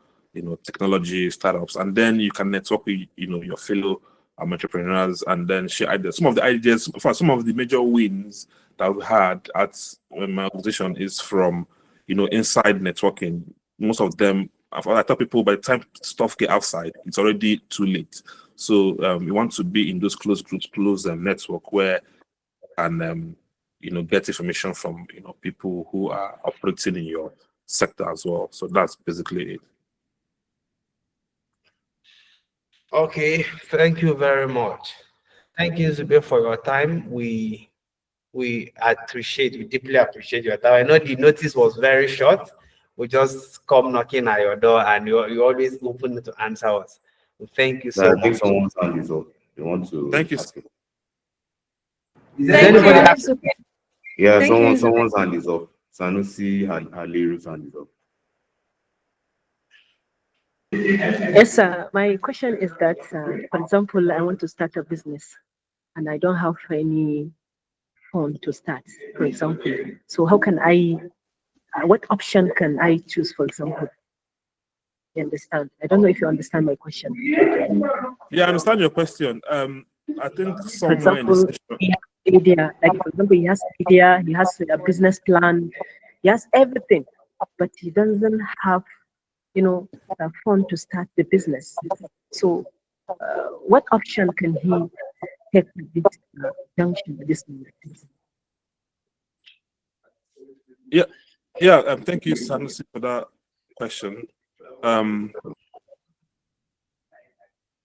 technology startups, and then you can network with, your fellow entrepreneurs, and then share ideas. Some of the ideas, for some of the major wins that we had at my organization is from, inside networking. Most of them, I tell people, by the time stuff get outside, it's already too late. So we want to be in those close groups, close network where, and get information from people who are operating in your sector as well. So that's basically it. Okay, thank you very much. Thank you, Nzube, for your time. We deeply appreciate your time. I know the notice was very short. We just come knocking at your door and you always open to answer us. Thank you so much. I think someone's hand is up. They want to Thank you. ask it. Thank you. Yeah, Thank you. someone's hand is up. Sanusi Aliru's hand is up. Yes, sir. My question is that, for example, I want to start a business and I don't have any fund to start, for example. So how can what option can I choose, for example? You understand? I don't know if you understand my question. Yeah, I understand your question. I think For somewhere in the example, session. he has idea, like for example, he has idea, he has a business plan, he has everything, but he doesn't have, a fund to start the business. So, what option can he take with this junction, with this moment? Yeah, Yeah, thank you, Sanusi, for that question.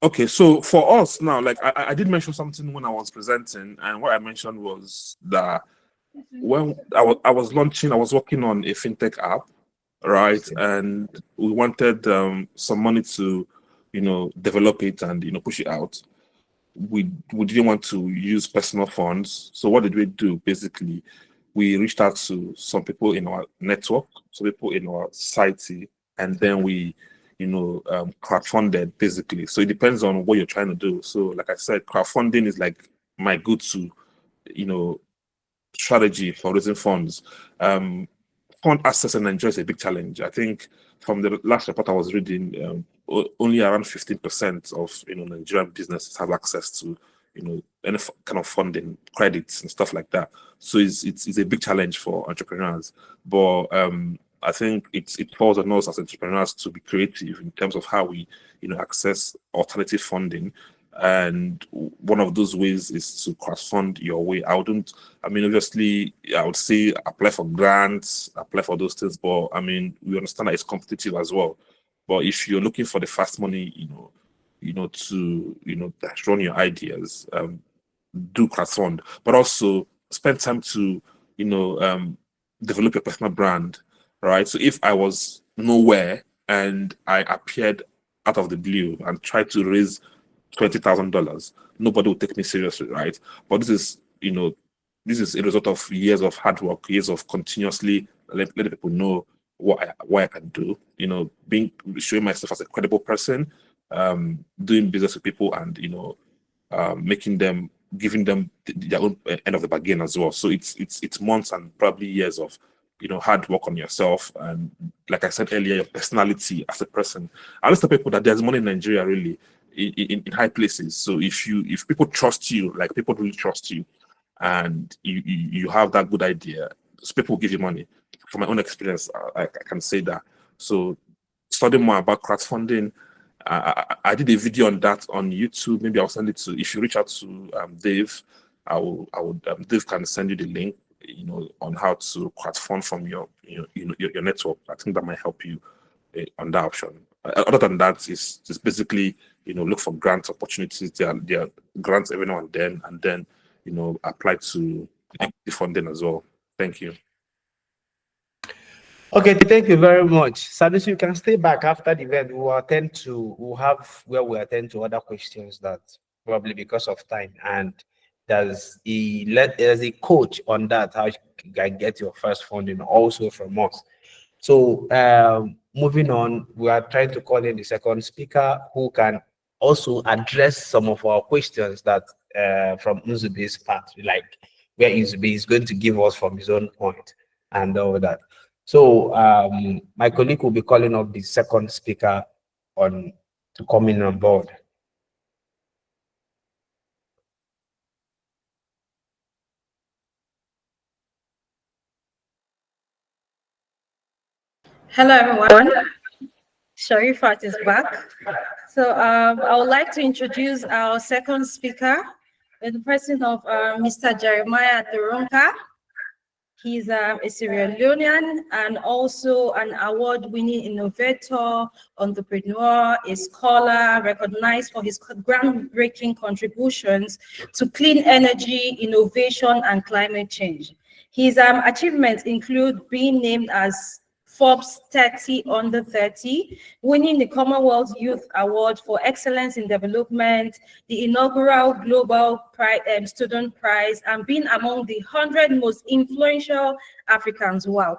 Okay, so for us now, like I did mention something when I was presenting, and what I mentioned was that when I was launching, I was working on a fintech app, right? And we wanted some money to, develop it and push it out. We didn't want to use personal funds, so what did we do? Basically, we reached out to some people in our network, some people in our society, and then we crowdfunded basically. So it depends on what you're trying to do. So like I said, crowdfunding is like my go-to you know strategy for raising funds. Fund access in Nigeria is a big challenge. I think from the last report I was reading, only around 15% of Nigerian businesses have access to any kind of funding, credits, and stuff like that. So it's a big challenge for entrepreneurs. But I think it falls on us as entrepreneurs to be creative in terms of how we access alternative funding. And one of those ways is to cross-fund your way. Obviously, I would say apply for grants, apply for those things, but we understand that it's competitive as well. But if you're looking for the fast money, to run your ideas, do cross-fund, but also spend time to, develop your personal brand, right? So if I was nowhere and I appeared out of the blue and tried to raise $20,000, nobody will take me seriously, right? But this is a result of years of hard work, years of continuously letting people know what I can do. Showing myself as a credible person, doing business with people, and giving them their own end of the bargain as well. So it's months and probably years of hard work on yourself, and like I said earlier, your personality as a person. I always tell people that there's money in Nigeria really in high places. So if people trust you, like people really trust you, and you have that good idea, so people will give you money. From my own experience, I can say that. So study more about crowdfunding. I did a video on that on YouTube. Maybe I'll send it to, if you reach out to Dave, Dave can send you the link, on how to crowdfund from your network. I think that might help you on that option. Other than that, is basically look for grant opportunities. There are grants every now and then apply to equity funding as well. Thank you. Okay, thank you very much. Sanusi, you can stay back after the event. We'll attend to other questions that probably because of time. And there's a coach on that, how you can get your first funding also from us. So moving on, we are trying to call in the second speaker who can also address some of our questions that from Nzube's part, like where Nzube is going to give us from his own point and all that. So my colleague will be calling up the second speaker to come in on board. Hello, everyone. Sharifat is back. So I would like to introduce our second speaker, the person of Mr. Jeremiah Thoronka. He's a Sierra Leonean and also an award-winning innovator, entrepreneur, a scholar, recognized for his groundbreaking contributions to clean energy, innovation, and climate change. His achievements include being named as Forbes 30 Under 30, winning the Commonwealth Youth Award for Excellence in Development, the inaugural Global Student Prize, and being among the 100 most influential Africans. Wow.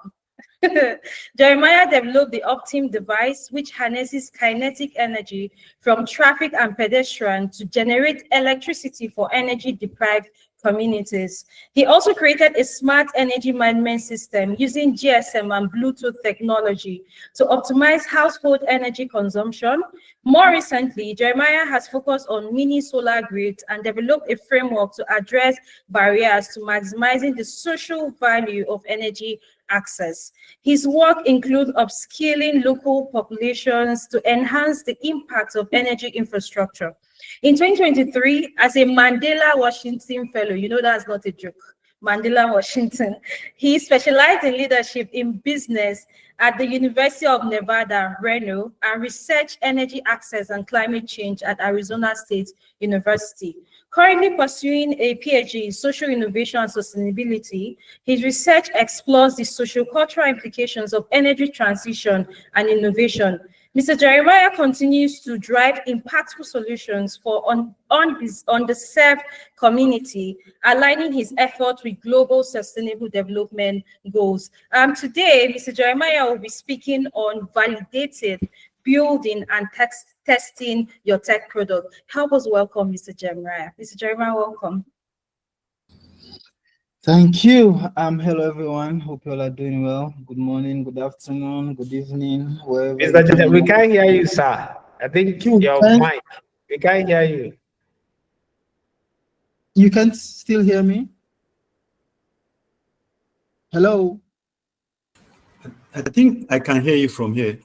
Jeremiah developed the Optim device, which harnesses kinetic energy from traffic and pedestrian to generate electricity for energy-deprived communities. He also created a smart energy management system using GSM and Bluetooth technology to optimize household energy consumption. More recently, Jeremiah has focused on mini solar grids and developed a framework to address barriers to maximizing the social value of energy access. His work includes upskilling local populations to enhance the impact of energy infrastructure. In 2023, as a Mandela Washington Fellow, that's not a joke. Mandela, Washington. He specialized in leadership in business at the University of Nevada, Reno, and research energy access and climate change at Arizona State University. Currently pursuing a PhD in social innovation and sustainability, his research explores the social-cultural implications of energy transition and innovation. Mr. Jeremiah continues to drive impactful solutions for underserved community, aligning his efforts with global sustainable development goals. Today, Mr. Jeremiah will be speaking on validated building and testing your tech product. Help us welcome Mr. Jeremiah. Mr. Jeremiah, welcome. Thank you. Hello, everyone. Hope you all are doing well. Good morning, good afternoon, good evening, wherever. Mr. Joseph, we can't hear you, sir. I think your mic. We can't hear you. You can still hear me? Hello? I think I can hear you from here.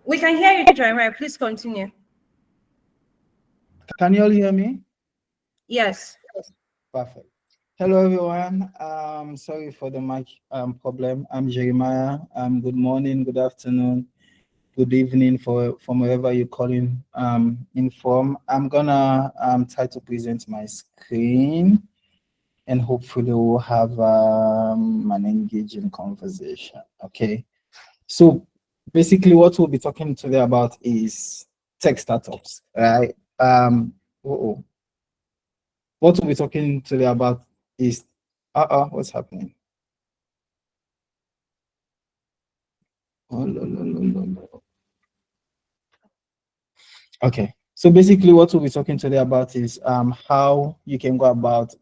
We can hear you, Jeremiah. Please continue. Can you all hear me? Yes. Perfect. Hello, everyone. Sorry for the mic problem. I'm Jeremiah. Good morning, good afternoon, good evening from wherever you're calling in from. I'm gonna try to present my screen, and hopefully we'll have an engaging conversation. Okay. So basically, what we'll be talking today about is tech startups, right? What we'll be talking today about is what's happening? Oh, no. Okay, so basically what we'll be talking today about is how you can go about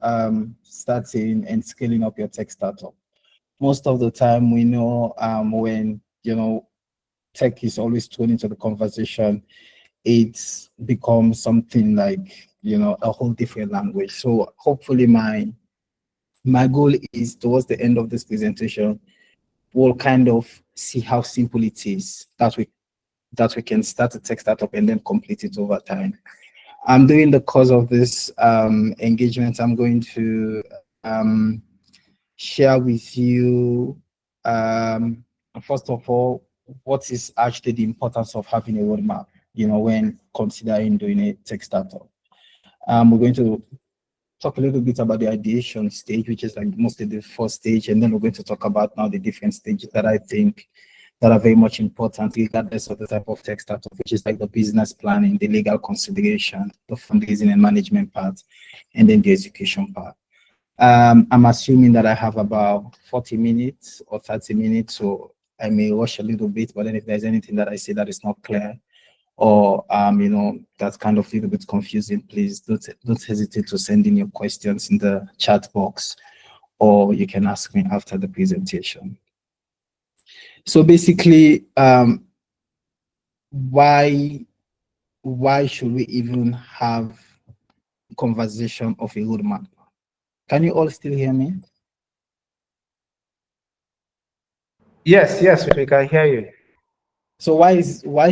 starting and scaling up your tech startup. Most of the time we know when tech is always thrown into the conversation, it's become something like a whole different language. So hopefully my goal is towards the end of this presentation, we'll kind of see how simple it is that we can start a tech startup and then complete it over time. I'm doing the course of this engagement. I'm going to share with you first of all what is actually the importance of having a roadmap when considering doing a tech startup. We're going to talk a little bit about the ideation stage, which is like mostly the first stage, and then we're going to talk about now the different stages that I think that are very much important regardless of the type of tech startup, which is like the business planning, the legal consideration, the fundraising and management part, and then the execution part. I'm assuming that I have about 40 minutes or 30 minutes, so I may rush a little bit, but then if there's anything that I say that is not clear, or that's kind of a little bit confusing, please don't hesitate to send in your questions in the chat box, or you can ask me after the presentation. So basically, why should we even have a conversation of a roadmap? Can you all still hear me? Yes, we can hear you. So why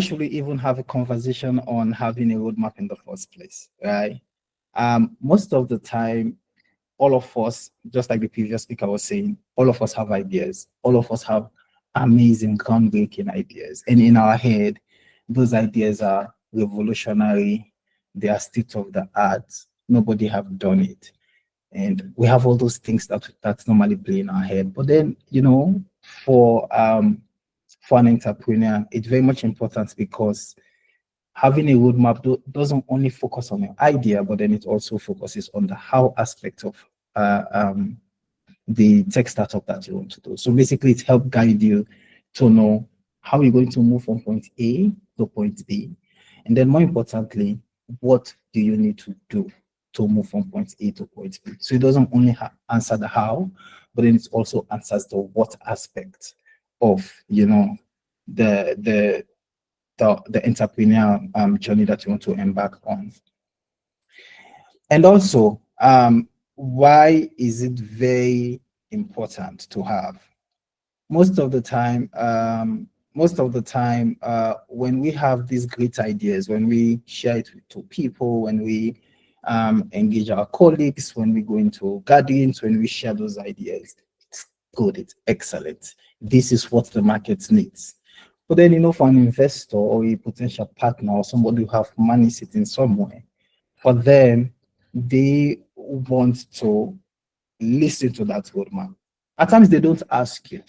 should we even have a conversation on having a roadmap in the first place, right? Most of the time, all of us, just like the previous speaker was saying, all of us have ideas. All of us have amazing, groundbreaking ideas. And in our head, those ideas are revolutionary. They are state of the art. Nobody have done it. And we have all those things that's normally play in our head. But then, for an entrepreneur, it's very much important because having a roadmap doesn't only focus on your idea, but then it also focuses on the how aspect of the tech startup that you want to do. So basically, it helps guide you to know how you're going to move from point A to point B. And then more importantly, what do you need to do to move from point A to point B? So it doesn't only answer the how, but then it also answers the what aspect of the entrepreneur journey that you want to embark on. And also, why is it very important to have? Most of the time, when we have these great ideas, when we share it to people, when we engage our colleagues, when we go into gatherings, when we share those ideas. It's good, it's excellent. This is what the market needs. But then, you know, for an investor or a potential partner or somebody who have money sitting somewhere, for them, they want to listen to that roadmap. At times, they don't ask you.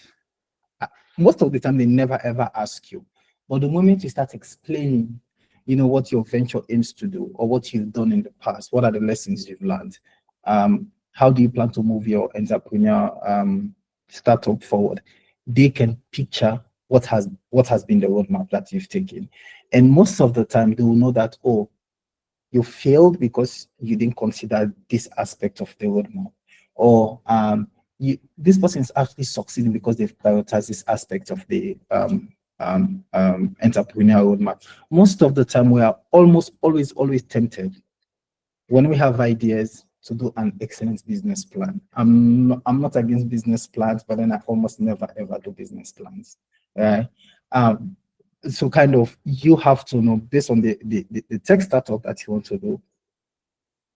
Most of the time, they never ever ask you. But the moment you start explaining, you know, what your venture aims to do or what you've done in the past, what are the lessons you've learned? How do you plan to move your entrepreneur startup forward? They can picture what has been the roadmap that you've taken. And most of the time, they will know that, oh, you failed because you didn't consider this aspect of the roadmap. Or this person is actually succeeding because they've prioritized this aspect of the entrepreneurial roadmap. Most of the time, we are almost always tempted when we have ideas to do an excellent business plan. I'm not against business plans, but then I almost never ever do business plans, right? So kind of you have to know, based on the tech startup that you want to do,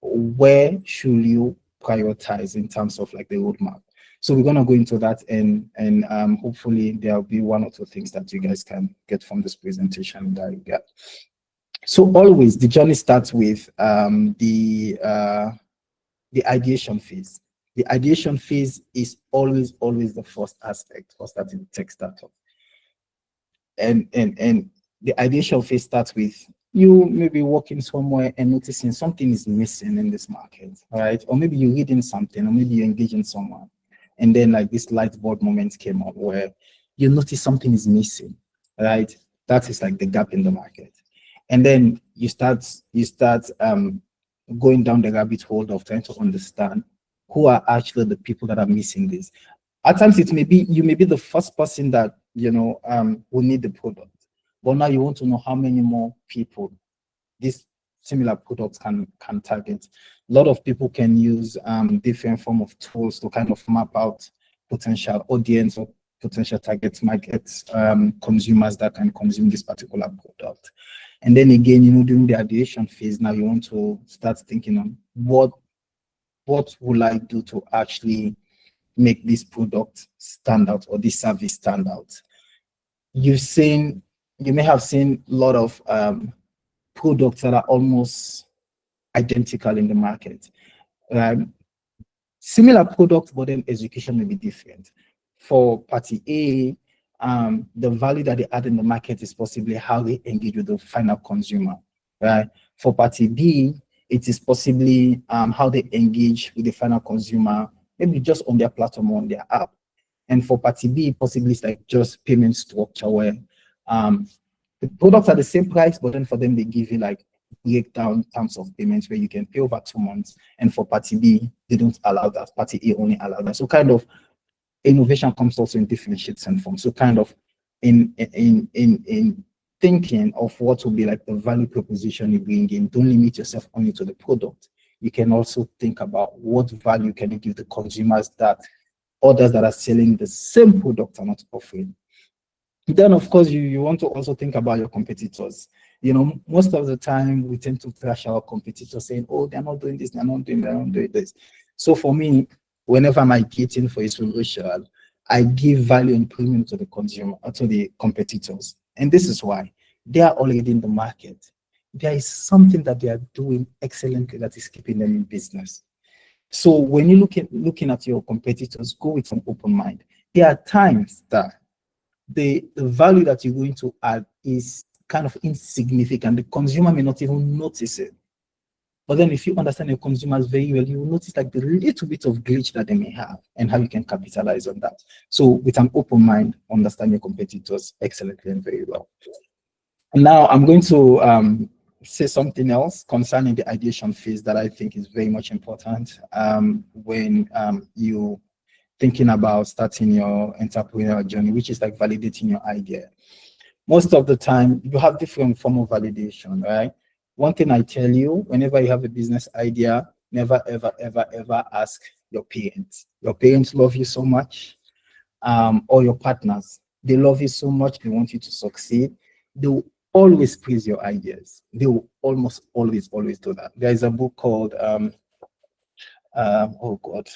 where should you prioritize in terms of like the roadmap. So we're gonna go into that, and hopefully there'll be one or two things that you guys can get from this presentation that you get. So always the journey starts with the ideation phase. The ideation phase is always the first aspect for starting a tech startup. And the ideation phase starts with you maybe working somewhere and noticing something is missing in this market, right? Or maybe you're reading something, or maybe you're engaging someone, and then like this light bulb moment came up where you notice something is missing, right? That is like the gap in the market. And then you start going down the rabbit hole of trying to understand who are actually the people that are missing this. At times you may be the first person that, you know, will need the product, but now you want to know how many more people this similar products can target. A lot of people can use different form of tools to kind of map out potential audience or potential target markets, consumers that can consume this particular product. And then again, you know, during the ideation phase, now you want to start thinking on what will I do to actually make this product stand out or this service stand out. You may have seen a lot of products that are almost identical in the market. Similar products, but then execution may be different. For party A, the value that they add in the market is possibly how they engage with the final consumer, right? For party B, it is possibly how they engage with the final consumer, maybe just on their platform or on their app. And for party B, possibly it's like just payment structure where the products are the same price, but then for them, they give you like breakdown terms of payments where you can pay over 2 months. And for party B, they don't allow that. Party A only allow that. So kind of innovation comes also in different shapes and forms. So kind of in thinking of what will be like the value proposition you bring in, don't limit yourself only to the product. You can also think about what value can you give the consumers that others that are selling the same product are not offering. Then, of course, you want to also think about your competitors. You know, most of the time we tend to trash our competitors saying, oh, they're not doing this, they're not doing this. So for me, whenever I'm getting for a solution, I give value and premium to the consumer, to the competitors. And this is why they are already in the market. There is something that they are doing excellently that is keeping them in business. So when you looking at your competitors, go with an open mind. There are times that the value that you're going to add is kind of insignificant. The consumer may not even notice it. But then if you understand your consumers very well, you will notice like the little bit of glitch that they may have and how you can capitalize on that. So with an open mind, understand your competitors excellently and very well. And now I'm going to say something else concerning the ideation phase that I think is very much important when you thinking about starting your entrepreneurial journey, which is like validating your idea. Most of the time, you have different form of validation, right? One thing I tell you, whenever you have a business idea, never, ever, ever, ever ask your parents. Your parents love you so much, or your partners. They love you so much, they want you to succeed. always praise your ideas. They will almost always do that. There is a book called oh God,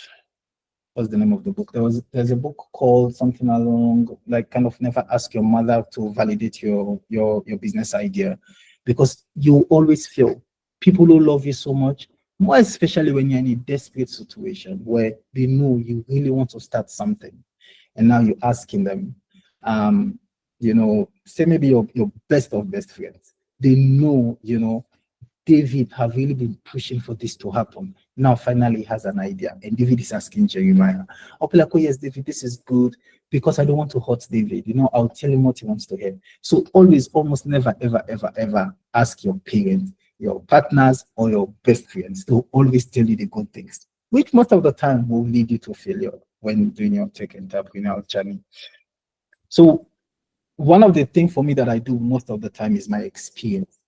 what's the name of the book? There's a book called something along like kind of never ask your mother to validate your business idea, because you always feel people who love you so much, more especially when you're in a desperate situation where they know you really want to start something, and now you're asking them, say maybe your best of best friends, they know, David have really been pushing for this to happen. Now finally he has an idea, and David is asking Jeremiah. I'll be like, oh yes, David, this is good, because I don't want to hurt David. I'll tell him what he wants to hear. So always, almost never, ever ask your parents, your partners, or your best friends. They'll always tell you the good things, which most of the time will lead you to failure when doing your tech entrepreneurial journey. So one of the things for me that I do most of the time is my experience.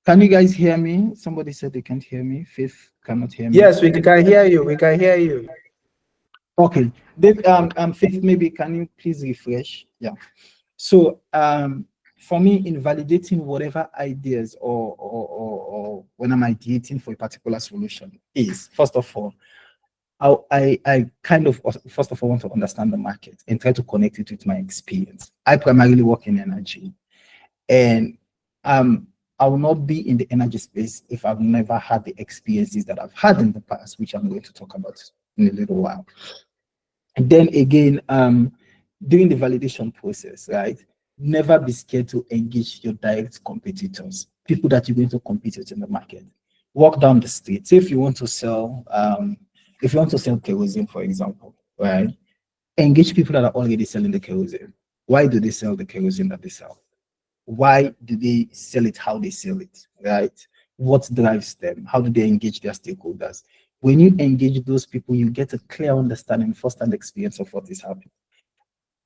Can you guys hear me? Somebody said they can't hear me. Faith cannot hear me. Yes, we can hear you. We can hear you. Okay. Faith, maybe can you please refresh? Yeah. So for me, in validating whatever ideas or when I'm ideating for a particular solution is, first of all, I kind of first of all want to understand the market and try to connect it with my experience. I primarily work in energy, and I will not be in the energy space if I've never had the experiences that I've had in the past, which I'm going to talk about in a little while. And then again, during the validation process, right? Never be scared to engage your direct competitors, people that you're going to compete with in the market. Walk down the street. Say if you want to sell, kerosene, for example, right? Engage people that are already selling the kerosene. Why do they sell the kerosene that they sell? Why do they sell it how they sell it, right? What drives them? How do they engage their stakeholders? When you engage those people, you get a clear understanding, first-hand experience of what is happening.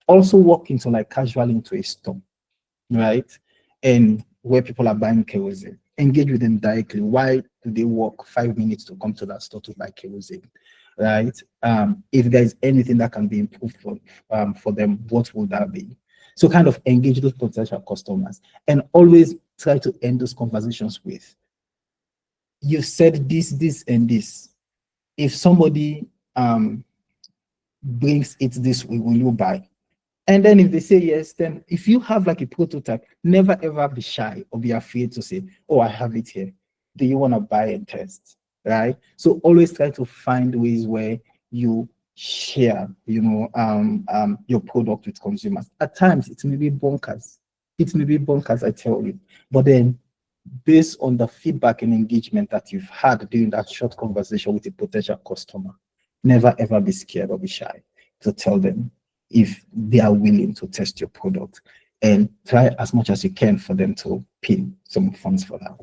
Also walk into casually into a store, right? And where people are buying kerosene. Engage with them directly. Why do they walk 5 minutes to come to that store to buy kerosene, right? If there's anything that can be improved for them, what would that be? So kind of engage those potential customers, and always try to end those conversations with, you said this, and this. If somebody brings it this way, will you buy? And then if they say yes, then if you have a prototype, never ever be shy or be afraid to say, oh, I have it here. Do you want to buy and test? Right? So always try to find ways where you share, your product with consumers. At times, it may be bonkers. I tell you. But then, based on the feedback and engagement that you've had during that short conversation with a potential customer, never ever be scared or be shy to tell them if they are willing to test your product, and try as much as you can for them to pay some funds for that.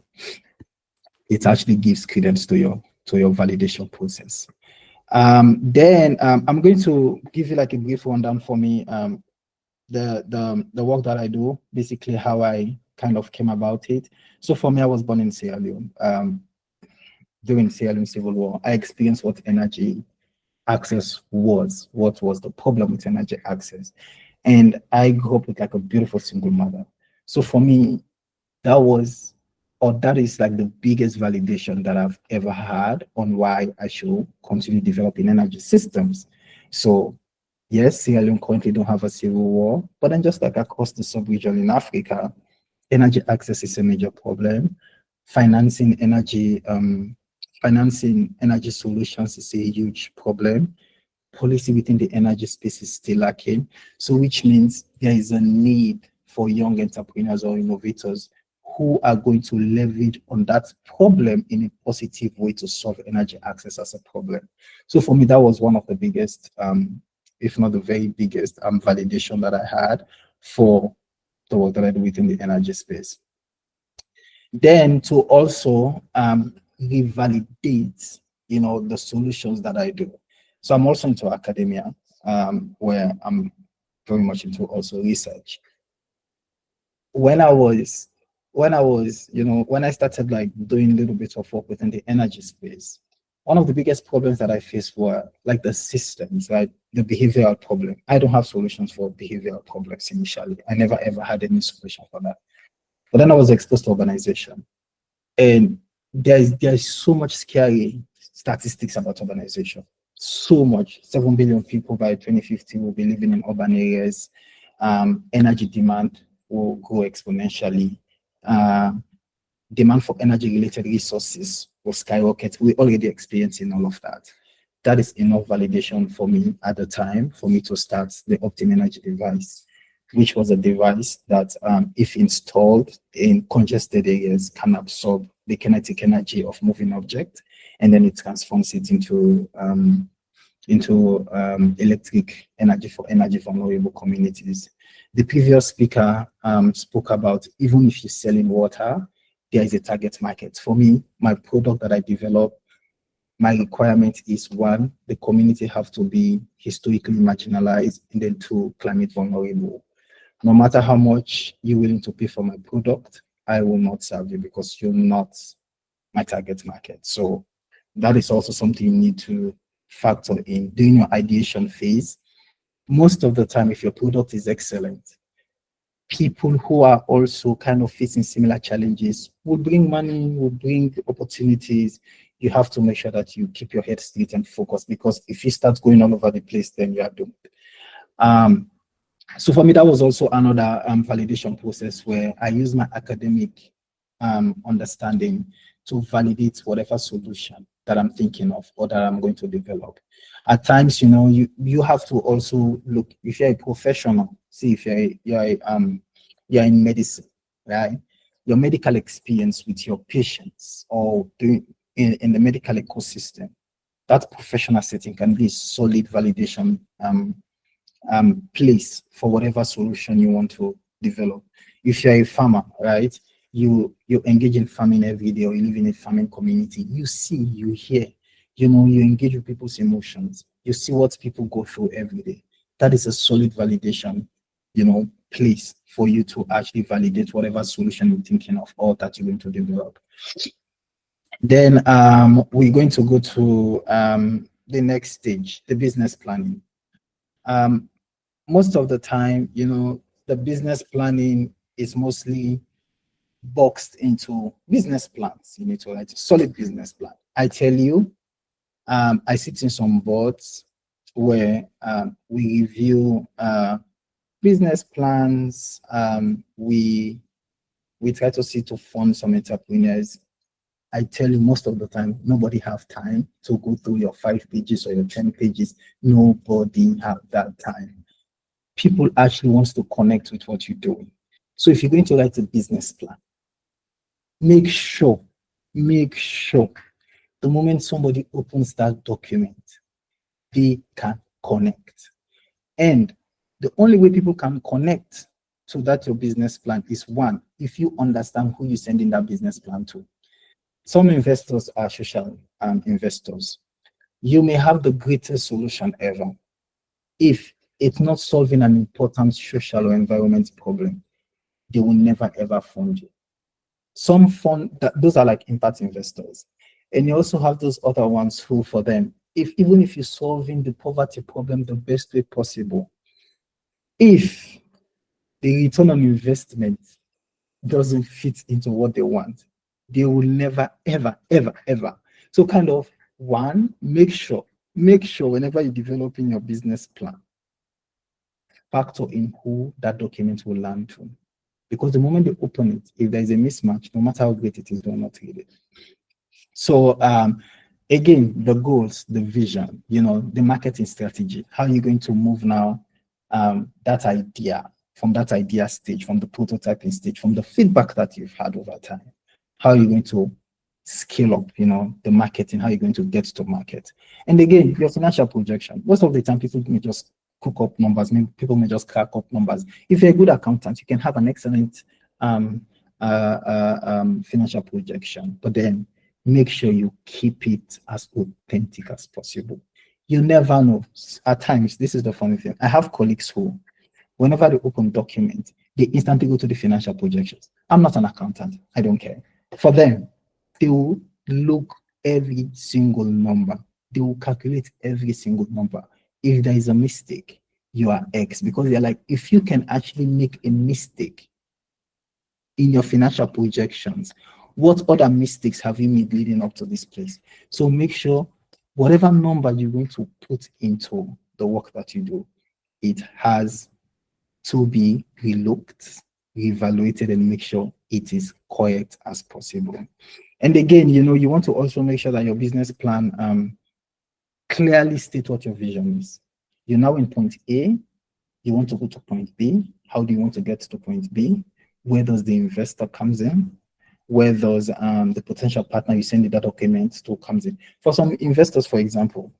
It actually gives credence to your validation process. Then I'm going to give you a brief rundown for me, the work that I do, basically how I kind of came about it. So for me, I was born in Sierra Leone. During Sierra Leone Civil War, I experienced what energy access was, what was the problem with energy access. And I grew up with a beautiful single mother. So for me, that is the biggest validation that I've ever had on why I should continue developing energy systems. So yes, Sierra Leone currently don't have a civil war, but then just across the sub-region in Africa, energy access is a major problem. Financing energy solutions is a huge problem. Policy within the energy space is still lacking. So which means there is a need for young entrepreneurs or innovators who are going to leverage on that problem in a positive way to solve energy access as a problem. So for me, that was one of the biggest, if not the very biggest, validation that I had for the work that I do within the energy space. Then to also revalidate, the solutions that I do. So I'm also into academia, where I'm very much into also research. When I started doing a little bit of work within the energy space, One of the biggest problems that I faced were like the systems, right? The behavioral problem. I don't have solutions for behavioral problems initially. I never ever had any solution for that. But then I was exposed to urbanization. And there's so much scary statistics about urbanization. So much. 7 billion people by 2050 will be living in urban areas. Energy demand will grow exponentially. Demand for energy-related resources will skyrocket. We're already experiencing all of that. That is enough validation for me at the time for me to start the Optim Energy device, which was a device that, if installed in congested areas, can absorb the kinetic energy of moving object, and then it transforms it into electric energy for energy vulnerable communities. The previous speaker spoke about, even if you're selling water, there is a target market. For me, my product that I develop, my requirement is 1, the community have to be historically marginalized, and then 2, climate vulnerable. No matter how much you're willing to pay for my product, I will not serve you because you're not my target market. So that is also something you need to factor in during your ideation phase. Most of the time, if your product is excellent, people who are also kind of facing similar challenges will bring money, will bring opportunities. You have to make sure that you keep your head straight and focused, because if you start going all over the place, then you are doomed. So for me, that was also another validation process where I use my academic understanding to validate whatever solution that I'm thinking of or that I'm going to develop. At times, you have to also look, if you're a professional, see if you're in medicine, right? Your medical experience with your patients or in the medical ecosystem, that professional setting can be a solid validation place for whatever solution you want to develop. If you're a farmer, right, you engage in farming every day, or you live in a farming community, you see, you hear, you engage with people's emotions, you see what people go through every day. That is a solid validation, place for you to actually validate whatever solution you're thinking of or that you're going to develop. Then we're going to go to the next stage, the business planning. Most of the time, the business planning is mostly boxed into business plans. You need to write a solid business plan. I tell you, I sit in some boards where we review business plans. We try to see to fund some entrepreneurs. I tell you, most of the time, nobody have time to go through your 5 pages or your 10 pages. Nobody have that time. People actually wants to connect with what you're doing. So if you're going to write a business plan, make sure the moment somebody opens that document, they can connect. And the only way people can connect to that your business plan is, 1, if you understand who you're sending that business plan to. Some investors are social investors. You may have the greatest solution ever. If it's not solving an important social or environment problem, they will never ever fund you. Some fund those are like impact investors. And you also have those other ones who, for them, even if you're solving the poverty problem the best way possible, if the return on investment doesn't fit into what they want, they will never, ever, ever, ever. So kind of, 1, make sure whenever you're developing your business plan, factor in who that document will land to. Because the moment they open it, if there's a mismatch, no matter how great it is, they'll not read it. So again, the goals, the vision, the marketing strategy, how are you going to move now that idea, from that idea stage, from the prototyping stage, from the feedback that you've had over time? How are you going to scale up, the marketing? How are you going to get to market? And again, your financial projection. Most of the time, people may just cook up numbers. People may just crack up numbers. If you're a good accountant, you can have an excellent financial projection, but then make sure you keep it as authentic as possible. You never know. At times, this is the funny thing. I have colleagues who, whenever they open documents, they instantly go to the financial projections. I'm not an accountant. I don't care. For them, they will look every single number. They will calculate every single number. If there is a mistake, you are X, because they're like, if you can actually make a mistake in your financial projections, what other mistakes have you made leading up to this place? So make sure whatever number you're going to put into the work that you do, it has to be relooked, reevaluated, and make sure it is correct as possible. And again, you want to also make sure that your business plan clearly state what your vision is. You're now in point A, you want to go to point B. How do you want to get to point B? Where does the investor comes in? Where does the potential partner you send the document to comes in? For some investors, for example,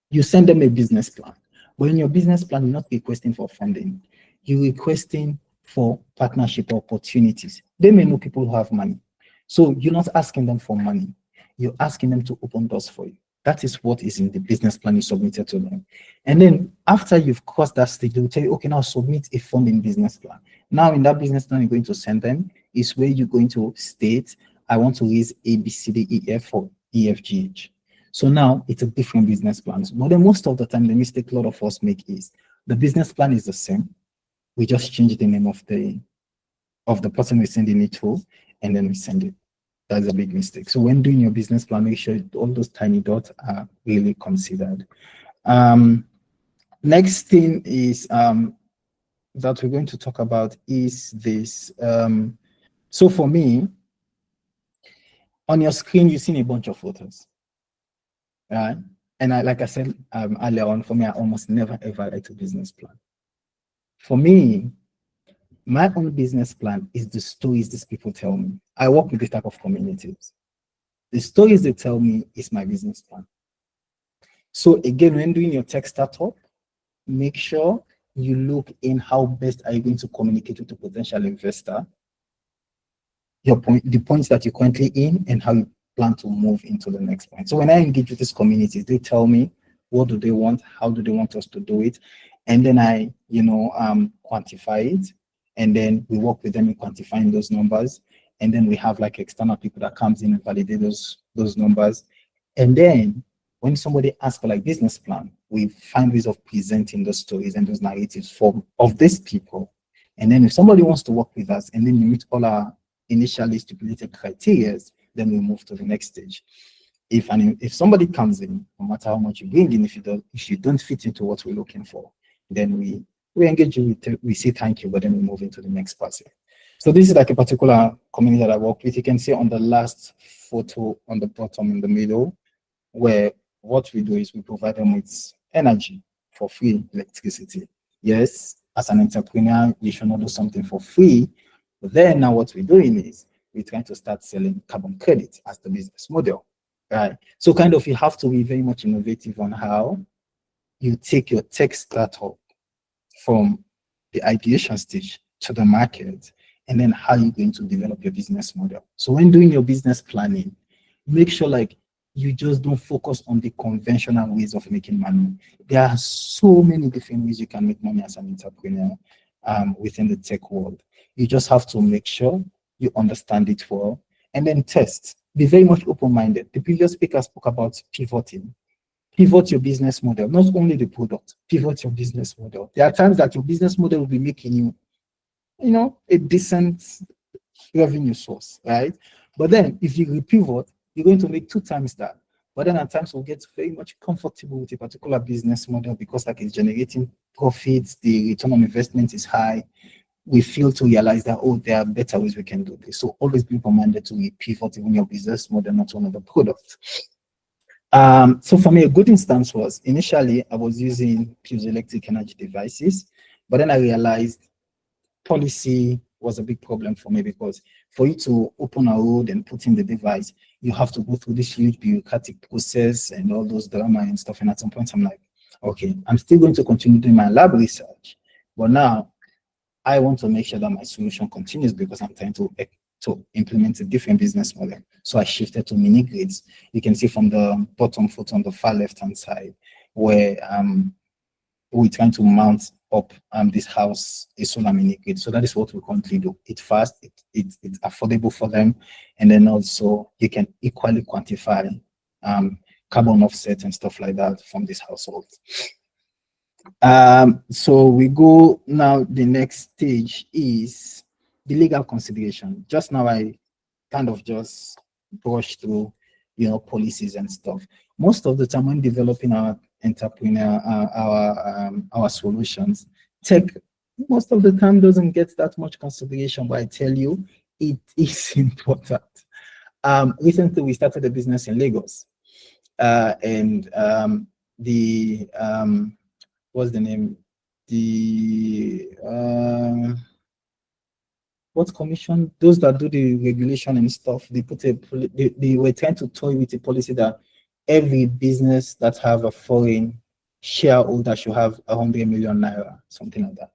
you send them a business plan. But in your business plan, you're not requesting for funding. You're requesting for partnership opportunities. They may know people who have money. So you're not asking them for money. You're asking them to open doors for you. That is what is in the business plan you submitted to them. And then after you've crossed that stage, they'll tell you, okay, now submit a funding business plan. Now in that business plan you're going to send them is where you're going to state, I want to raise A, B, C, D, E, F, or E, F, G, H. So now it's a different business plan. But then most of the time, the mistake a lot of us make is the business plan is the same. We just change the name of the person we're sending it to, and then we send it. That's a big mistake. So when doing your business plan, make sure all those tiny dots are really considered. Next thing is that we're going to talk about is this. So for me, on your screen, you've seen a bunch of photos. Right? And like I said earlier on, for me, I almost never ever write a business plan. For me, my own business plan is the stories these people tell me. I work with this type of communities. The stories they tell me is my business plan. So again, when doing your tech startup, make sure you look in how best are you going to communicate with a potential investor, the points that you're currently in, and how you plan to move into the next point. So when I engage with these communities, they tell me what do they want, how do they want us to do it, and then I, quantify it, and then we work with them in quantifying those numbers, and then we have like external people that comes in and validate those numbers, and then when somebody asks for like business plan, we find ways of presenting those stories and those narratives of these people, and then if somebody wants to work with us, and then you meet all our initially stipulated criteria, then we move to the next stage. If somebody comes in, no matter how much you bring in, if you don't fit into what we're looking for, then we engage you, we say thank you, but then we move into the next person. So this is like a particular community that I work with. You can see on the last photo on the bottom in the middle, where what we do is we provide them with energy for free electricity. Yes, as an entrepreneur, you should not do something for free. But then now what we're doing is we're trying to start selling carbon credit as the business model, right? So kind of you have to be very much innovative on how you take your tech startup from the ideation stage to the market, and then how you're going to develop your business model. So when doing your business planning, make sure like you just don't focus on the conventional ways of making money. There are so many different ways you can make money as an entrepreneur within the tech world. You just have to make sure you understand it well, and then test. Be very much open-minded. The previous speaker spoke about pivoting. Pivot your business model, not only the product, pivot your business model. There are times that your business model will be making you, a decent revenue source, right? But then if you pivot, you're going to make 2 times that. But then at times we'll get very much comfortable with a particular business model because like it's generating profits, the return on investment is high. We fail to realize that, there are better ways we can do this. So always be commanded to pivot even your business model, not one of the products. So for me, a good instance was initially I was using piezoelectric energy devices, but then I realized policy was a big problem for me because for you to open a road and put in the device, you have to go through this huge bureaucratic process and all those drama and stuff. And at some point, I'm like, okay, I'm still going to continue doing my lab research, but now I want to make sure that my solution continues because I'm trying to implement a different business model. So I shifted to mini grids. You can see from the bottom photo on the far left-hand side where we're trying to mount up this house, a solar mini grid. So that is what we currently do. It's fast, it's affordable for them, and then also you can equally quantify carbon offset and stuff like that from this household. So we go now, the next stage is the legal consideration. Just now I kind of just brushed through, policies and stuff. Most of the time when developing our entrepreneur, our solutions, tech most of the time doesn't get that much consideration, but I tell you, it is important. Recently we started a business in Lagos, and the what's the name? The what commission? Those that do the regulation and stuff, they were trying to toy with a policy that every business that have a foreign shareholder should have 100 million naira, something like that.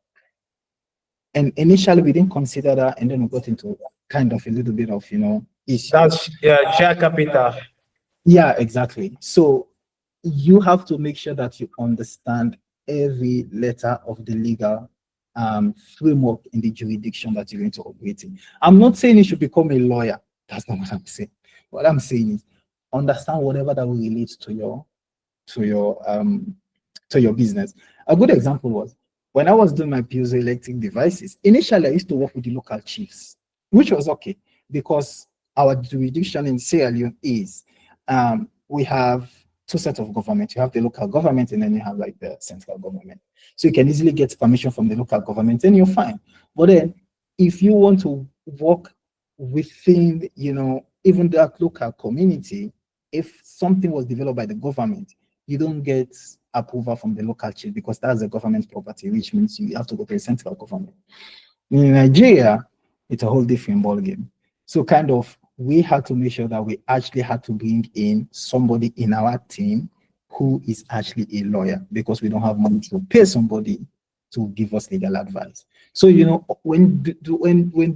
And initially we didn't consider that, and then we got into kind of a little bit of issues. That's share capital. Yeah, exactly. So you have to make sure that you understand every letter of the legal framework in the jurisdiction that you're going to operate in. I'm not saying you should become a lawyer. That's not what I'm saying. What I'm saying is understand whatever that will relate to your business. A good example was when I was doing my piezoelectric devices. Initially, I used to work with the local chiefs, which was okay because our jurisdiction in Sierra Leone is we have two sets of government. You have the local government, and then you have like the central government. So you can easily get permission from the local government, and you're fine. But then, if you want to work within, even that local community, if something was developed by the government, you don't get approval from the local chief because that's a government property, which means you have to go to the central government. In Nigeria, it's a whole different ballgame. So kind of, we had to make sure that we actually had to bring in somebody in our team who is actually a lawyer because we don't have money to pay somebody to give us legal advice. So, when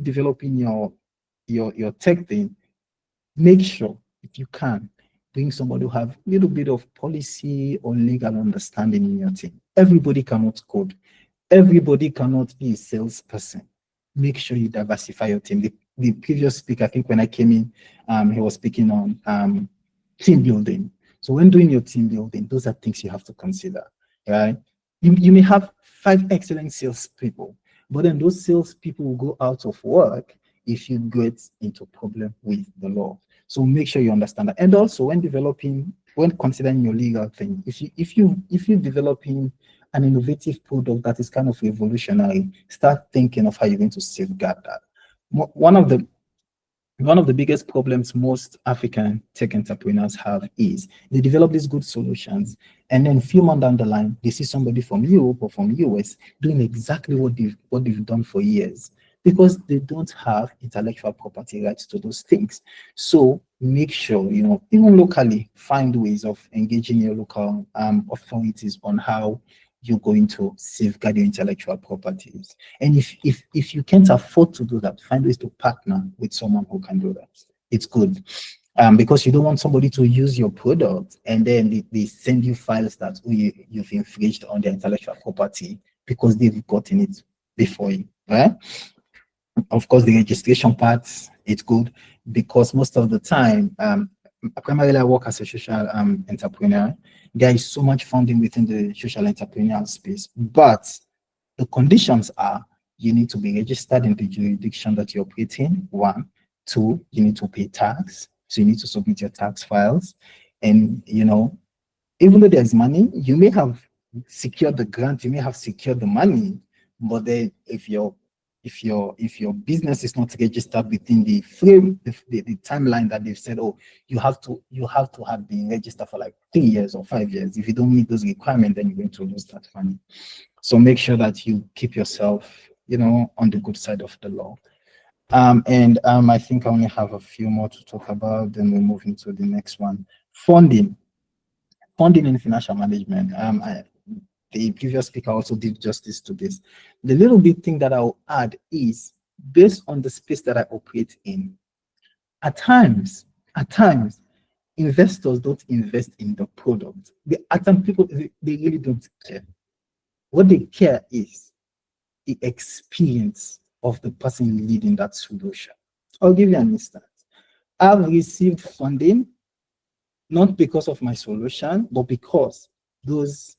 developing your tech thing, make sure if you can bring somebody who have a little bit of policy or legal understanding in your team. Everybody cannot code. Everybody cannot be a salesperson. Make sure you diversify your team. The previous speaker, I think when I came in, he was speaking on team building. So when doing your team building, those are things you have to consider, right? You may have 5 excellent salespeople, but then those salespeople will go out of work if you get into problem with the law. So make sure you understand that. And also when considering your legal thing, if you're developing an innovative product that is kind of revolutionary, start thinking of how you're going to safeguard that. One of the biggest problems most African tech entrepreneurs have is they develop these good solutions, and then a few months down the line, they see somebody from Europe or from US doing exactly what they've done for years because they don't have intellectual property rights to those things. So make sure, even locally, find ways of engaging your local authorities on how you're going to safeguard your intellectual properties. And if you can't afford to do that, find ways to partner with someone who can do that. It's good. Because you don't want somebody to use your product and then they send you files that you've infringed on their intellectual property because they've gotten it before you, right? Of course, the registration part, it's good because most of the time, primarily I work as a social entrepreneur. There is so much funding within the social entrepreneurial space, but the conditions are you need to be registered in the jurisdiction that you operate in, 1. 2, you need to pay tax. So you need to submit your tax files. And, even though there's money, you may have secured the grant, you may have secured the money, but then if your business is not registered within the frame, the timeline that they've said, oh, you have to have been registered for like 3 years or 5 years. If you don't meet those requirements, then you're going to lose that money. So make sure that you keep yourself, on the good side of the law. I think I only have a few more to talk about, then we'll move into the next one. Funding and financial management. The previous speaker also did justice to this. The little bit thing that I'll add is based on the space that I operate in. At times, investors don't invest in the product. At times, people, they really don't care. What they care is the experience of the person leading that solution. I'll give you an instance. I've received funding not because of my solution, but because those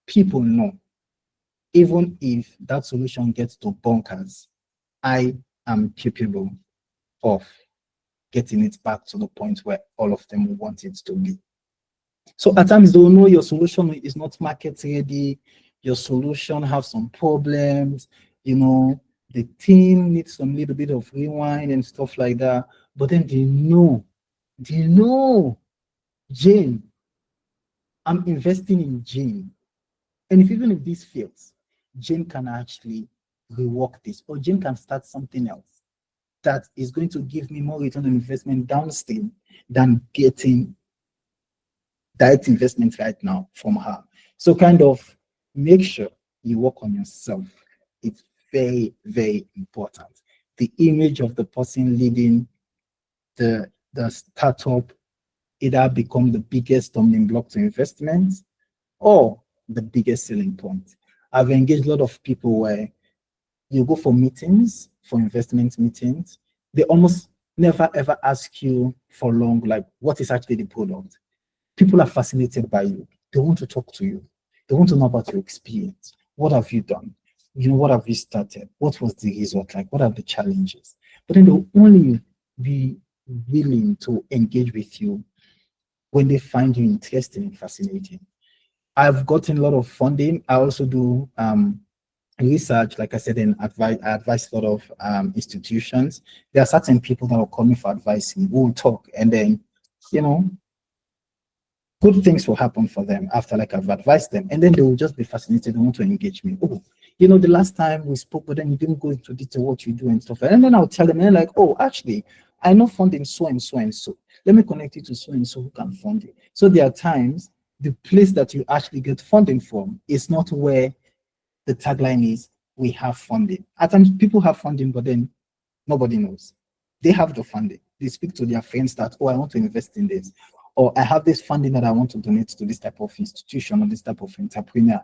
people know, even if that solution gets to bonkers, I am capable of getting it back to the point where all of them want it to be. So at times they'll know your solution is not market ready, your solution have some problems, you know, the team needs some little bit of rewind and stuff like that. But then they know, Jane, I'm investing in Jane. And even if this fails, Jane can actually rework this, or Jane can start something else that is going to give me more return on investment downstream than getting direct investment right now from her. So kind of make sure you work on yourself. It's very, very important. The image of the person leading the startup either become the biggest stumbling block to investment or the biggest selling point. I've engaged a lot of people where you go for meetings, for investment meetings, they almost never ever ask you for long, like, what is actually the product? People are fascinated by you. They want to talk to you. They want to know about your experience. What have you done? You know, what have you started? What was the result like? What are the challenges? But then they'll only be willing to engage with you when they find you interesting and fascinating. I've gotten a lot of funding. I also do research, like I said, and I advise a lot of institutions. There are certain people that will call me for advising. We'll talk, and then, you know, good things will happen for them after, like, I've advised them, and then they will just be fascinated and want to engage me. Oh, you know, the last time we spoke, but then you didn't go into detail what you do and stuff. And then I'll tell them, and they're like, oh, actually, I know funding so and so and so. Let me connect you to so and so who can fund you. So there are times the place that you actually get funding from is not where the tagline is, we have funding. At times people have funding, but then nobody knows. They have the funding. They speak to their friends that, oh, I want to invest in this. Or I have this funding that I want to donate to this type of institution or this type of entrepreneur.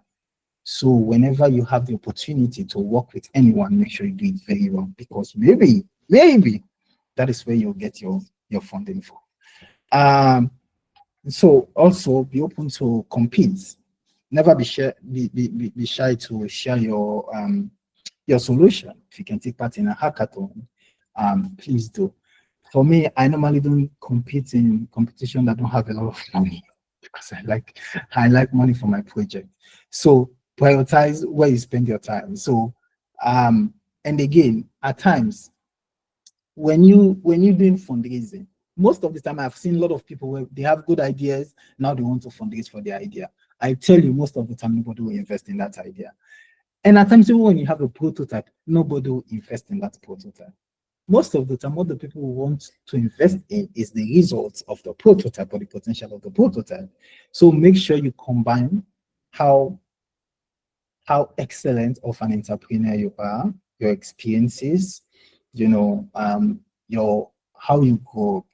So whenever you have the opportunity to work with anyone, make sure you do it very well, because maybe that is where you'll get your funding for. So also be open to compete. Never be shy to share your solution. If you can take part in a hackathon, please do. For me, I normally don't compete in competition that don't have a lot of money, because I like money for my project. So prioritize where you spend your time. So and again, at times when you're doing fundraising, most of the time I've seen a lot of people where they have good ideas, now they want to fundraise for their idea. I tell you, most of the time nobody will invest in that idea. And at times even when you have a prototype, nobody will invest in that prototype. Most of the time, what the people want to invest in is the results of the prototype or the potential of the prototype. So make sure you combine how excellent of an entrepreneur you are, your experiences, you know, how you grow,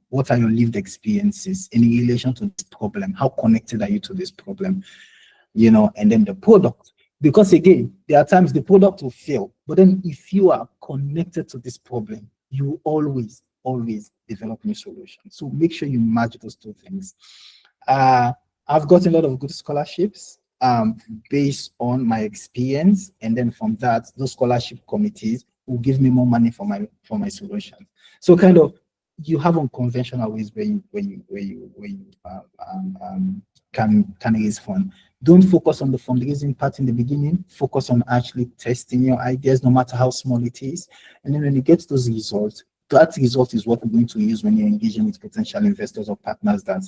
what are your lived experiences in relation to this problem, how connected are you to this problem, you know, and then the product. Because again, there are times the product will fail, but then if you are connected to this problem, you always develop new solutions. So make sure you match those two things. I've got a lot of good scholarships based on my experience, and then from that, those scholarship committees will give me more money for my solution. So kind of you have unconventional ways where you can raise funds. Don't focus on the fundraising part in the beginning. Focus on actually testing your ideas, no matter how small it is. And then when you get those results, that result is what we're going to use when you're engaging with potential investors or partners. That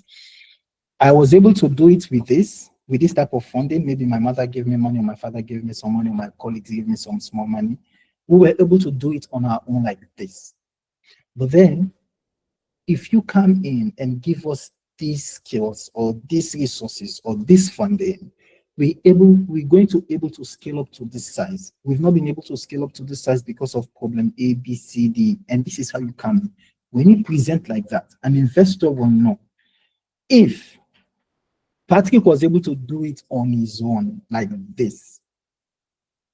I was able to do it with this type of funding. Maybe my mother gave me money, or my father gave me some money, or my colleagues gave me some small money. We were able to do it on our own like this. But then, if you come in and give us these skills or these resources or this funding, we're going to able to scale up to this size. We've not been able to scale up to this size because of problem A, B, C, D, and this is how you come in. When you present like that, an investor will know if Patrick was able to do it on his own, like this.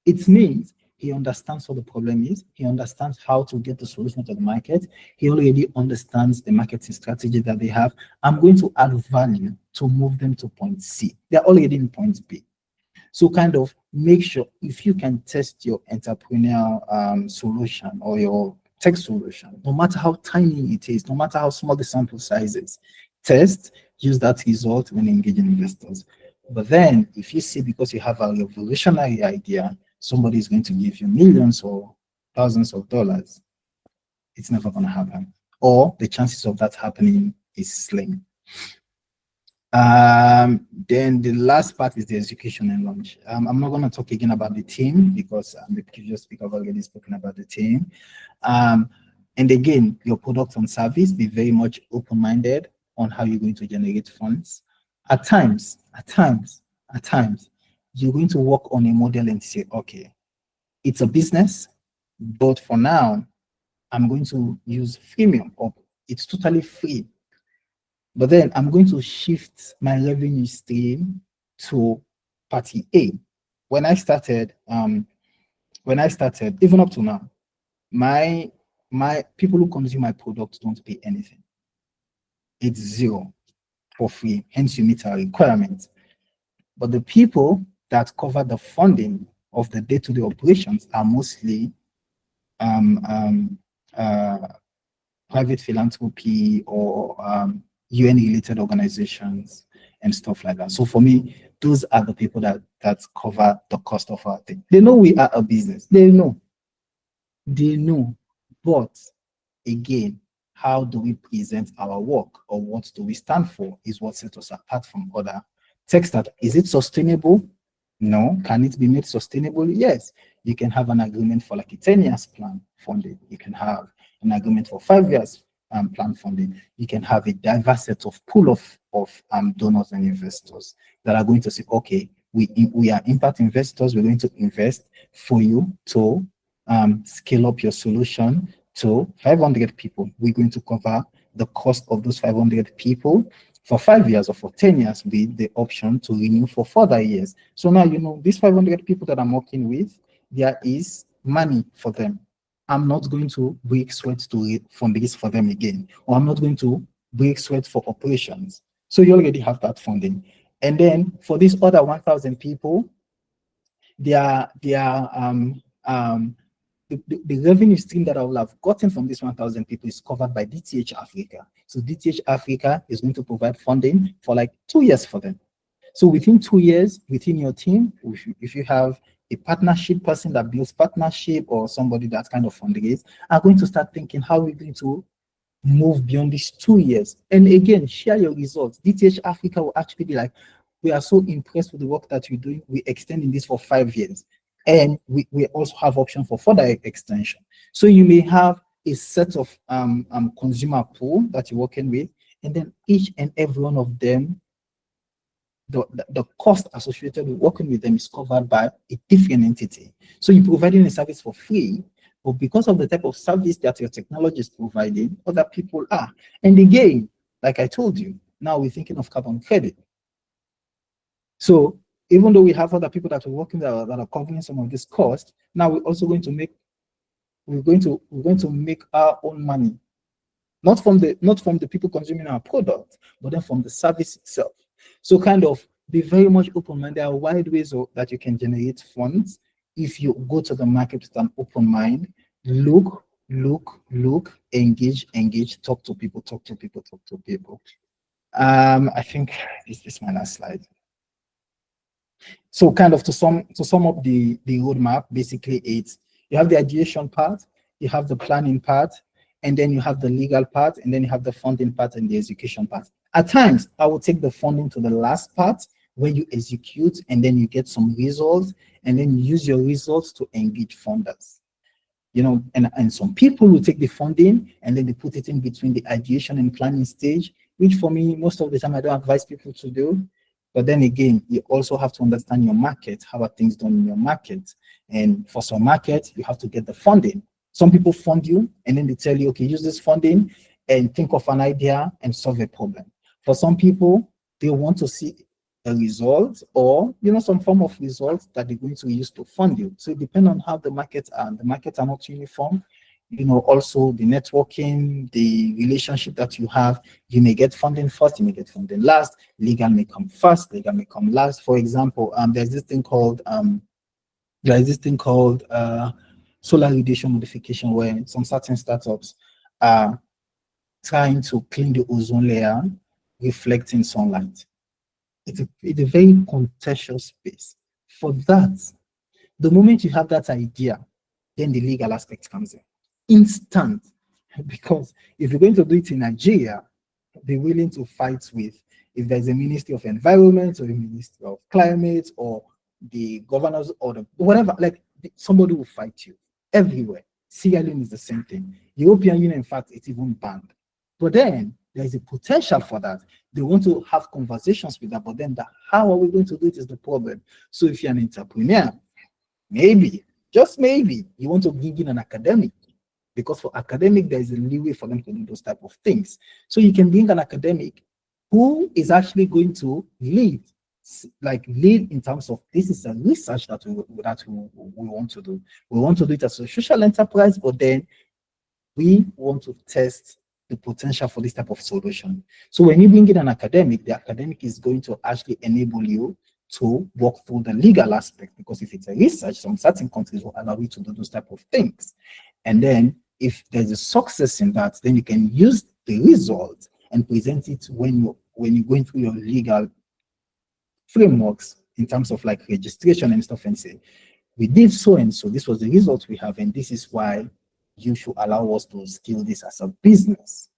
It means he understands what the problem is. He understands how to get the solution to the market. He already understands the marketing strategy that they have. I'm going to add value to move them to point C. They're already in point B. So kind of make sure if you can test your entrepreneurial solution or your tech solution, no matter how tiny it is, no matter how small the sample size is, test, use that result when engaging investors. But then if you see because you have a revolutionary idea, somebody is going to give you millions or thousands of dollars, it's never going to happen. Or the chances of that happening is slim. Then the last part is the execution and launch. I'm not going to talk again about the team because the previous speaker have already spoken about the team. And again, your product and service, be very much open-minded on how you're going to generate funds. At times, you're going to work on a model and say, okay, it's a business, but for now, I'm going to use freemium, or it's totally free. But then I'm going to shift my revenue stream to party A. When I started, even up to now, my people who consume my products don't pay anything. It's zero for free, hence you meet our requirements. But the people that cover the funding of the day-to-day operations are mostly private philanthropy or UN-related organizations and stuff like that. So for me, those are the people that cover the cost of our thing. They know we are a business. They know. But again, how do we present our work or what do we stand for is what sets us apart from other tech startups. Is it sustainable? No. Can it be made sustainable? Yes. You can have an agreement for like a 10 years plan funding. You can have an agreement for 5 years plan funding. You can have a diverse set of pool of donors and investors that are going to say, okay, we are impact investors. We're going to invest for you to scale up your solution to 500 people. We're going to cover the cost of those 500 people for 5 years or for 10 years with the option to renew for further years. So now, you know, these 500 people that I'm working with, there is money for them. I'm not going to break sweat to fundraise for them again, or I'm not going to break sweat for operations. So you already have that funding. And then for these other 1,000 people, the revenue stream that I will have gotten from these 1,000 people is covered by DTH Africa. So DTH Africa is going to provide funding for like 2 years for them. So within 2 years, within your team, if you have a partnership person that builds partnership or somebody that kind of fundraise, are going to start thinking how we're going to move beyond these 2 years. And again, share your results. DTH Africa will actually be like, we are so impressed with the work that you're doing. We're extending this for 5 years. And we also have option for further extension. So you may have a set of consumer pool that you're working with, and then each and every one of them, the cost associated with working with them is covered by a different entity. So you're providing a service for free, but because of the type of service that your technology is providing, other people are. And again, like I told you, now we're thinking of carbon credit. So even though we have other people that are working that are covering some of this cost, now we're also going to make our own money, not from the people consuming our product, but then from the service itself. So kind of be very much open-minded. There are wide ways that you can generate funds if you go to the market with an open mind. Look, engage, talk to people. I think this is my last slide. So kind of to sum up the roadmap, basically you have the ideation part, you have the planning part, and then you have the legal part, and then you have the funding part and the execution part. At times, I will take the funding to the last part where you execute and then you get some results, and then use your results to engage funders. You know, and some people will take the funding and then they put it in between the ideation and planning stage, which for me, most of the time I don't advise people to do. But then again, you also have to understand your market. How are things done in your market? And for some markets, you have to get the funding. Some people fund you and then they tell you, okay, use this funding and think of an idea and solve a problem. For some people, they want to see a result or some form of result that they're going to use to fund you. So it depends on how the markets are. The markets are not uniform. Also the networking, the relationship that you have, you may get funding first, you may get funding last. Legal may come first, legal may come last. For example, there's this thing called solar radiation modification, where some certain startups are trying to clean the ozone layer, reflecting sunlight. It's a very contentious space. For that, the moment you have that idea, then the legal aspect comes in. Instant. Because if you're going to do it in Nigeria, be willing to fight with, if there's a Ministry of Environment or a Ministry of Climate or the governors or the whatever, like somebody will fight you everywhere. Sierra Leone is the same thing. European Union, in fact, it's even banned. But then there's a potential for that. They want to have conversations with that, but then how are we going to do it is the problem. So if you're an entrepreneur, maybe, just maybe, you want to bring in an academic, because for academic, there is a leeway for them to do those type of things. So you can bring an academic who is actually going to lead in terms of, this is a research that we want to do. We want to do it as a social enterprise, but then we want to test the potential for this type of solution. So when you bring in an academic, the academic is going to actually enable you to walk through the legal aspect, because if it's a research, some certain countries will allow you to do those type of things. And then if there's a success in that, then you can use the result and present it when you're going through your legal frameworks in terms of like registration and stuff, and say, we did so and so, this was the result we have, and this is why you should allow us to scale this as a business.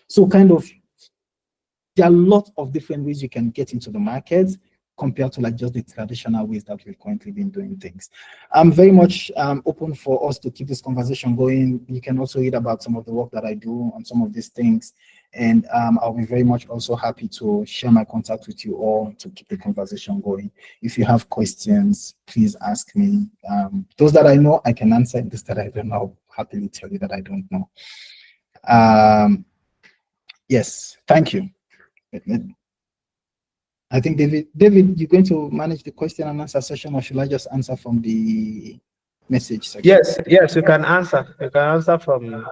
So there are a lot of different ways you can get into the market compared to like just the traditional ways that we've currently been doing things. I'm very much open for us to keep this conversation going. You can also read about some of the work that I do on some of these things. And I'll be very much also happy to share my contact with you all to keep the conversation going. If you have questions, please ask me. Those that I know, I can answer. Those that I don't know, I'll happily tell you that I don't know. Yes, thank you. I think David, you're going to manage the question and answer session, or should I just answer from the message section? Yes, you can answer. You can answer from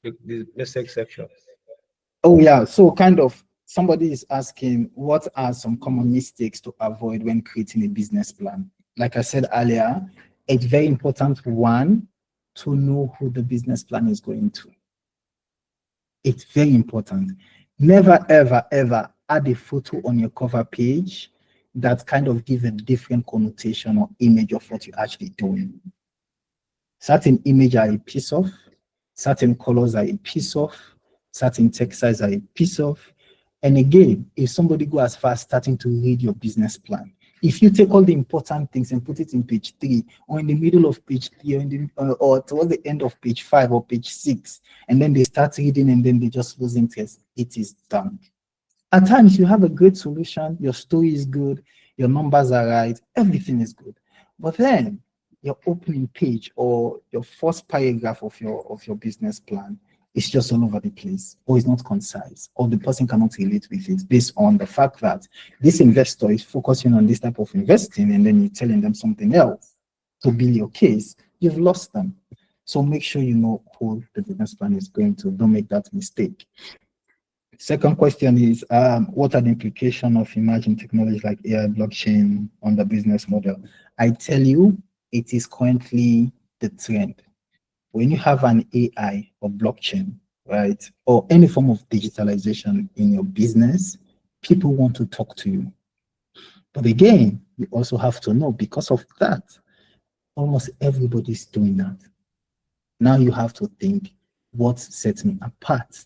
the message section. Oh yeah, so somebody is asking, what are some common mistakes to avoid when creating a business plan? Like I said earlier, it's very important, one, to know who the business plan is going to. It's very important. Never, ever, ever add a photo on your cover page that gives a different connotation or image of what you're actually doing. Certain images are a piece of, certain colors are a piece of, certain text size are a piece of. And again, if somebody go as far as starting to read your business plan, if you take all the important things and put it in page 3 or in the middle of page 3 or towards the end of page 5 or page 6, and then they start reading and then they just lose interest, it is done. At times you have a great solution, your story is good, your numbers are right, everything is good. But then your opening page or your first paragraph of your business plan is just all over the place, or is not concise, or the person cannot relate with it based on the fact that this investor is focusing on this type of investing, and then you're telling them something else to build your case. You've lost them. So make sure you know who the business plan is going to. Don't make that mistake. Second question is, what are the implications of emerging technologies like AI, blockchain on the business model? I tell you, it is currently the trend. When you have an AI or blockchain, right, or any form of digitalization in your business, people want to talk to you. But again, you also have to know, because of that, almost everybody's doing that. Now you have to think, what sets me apart,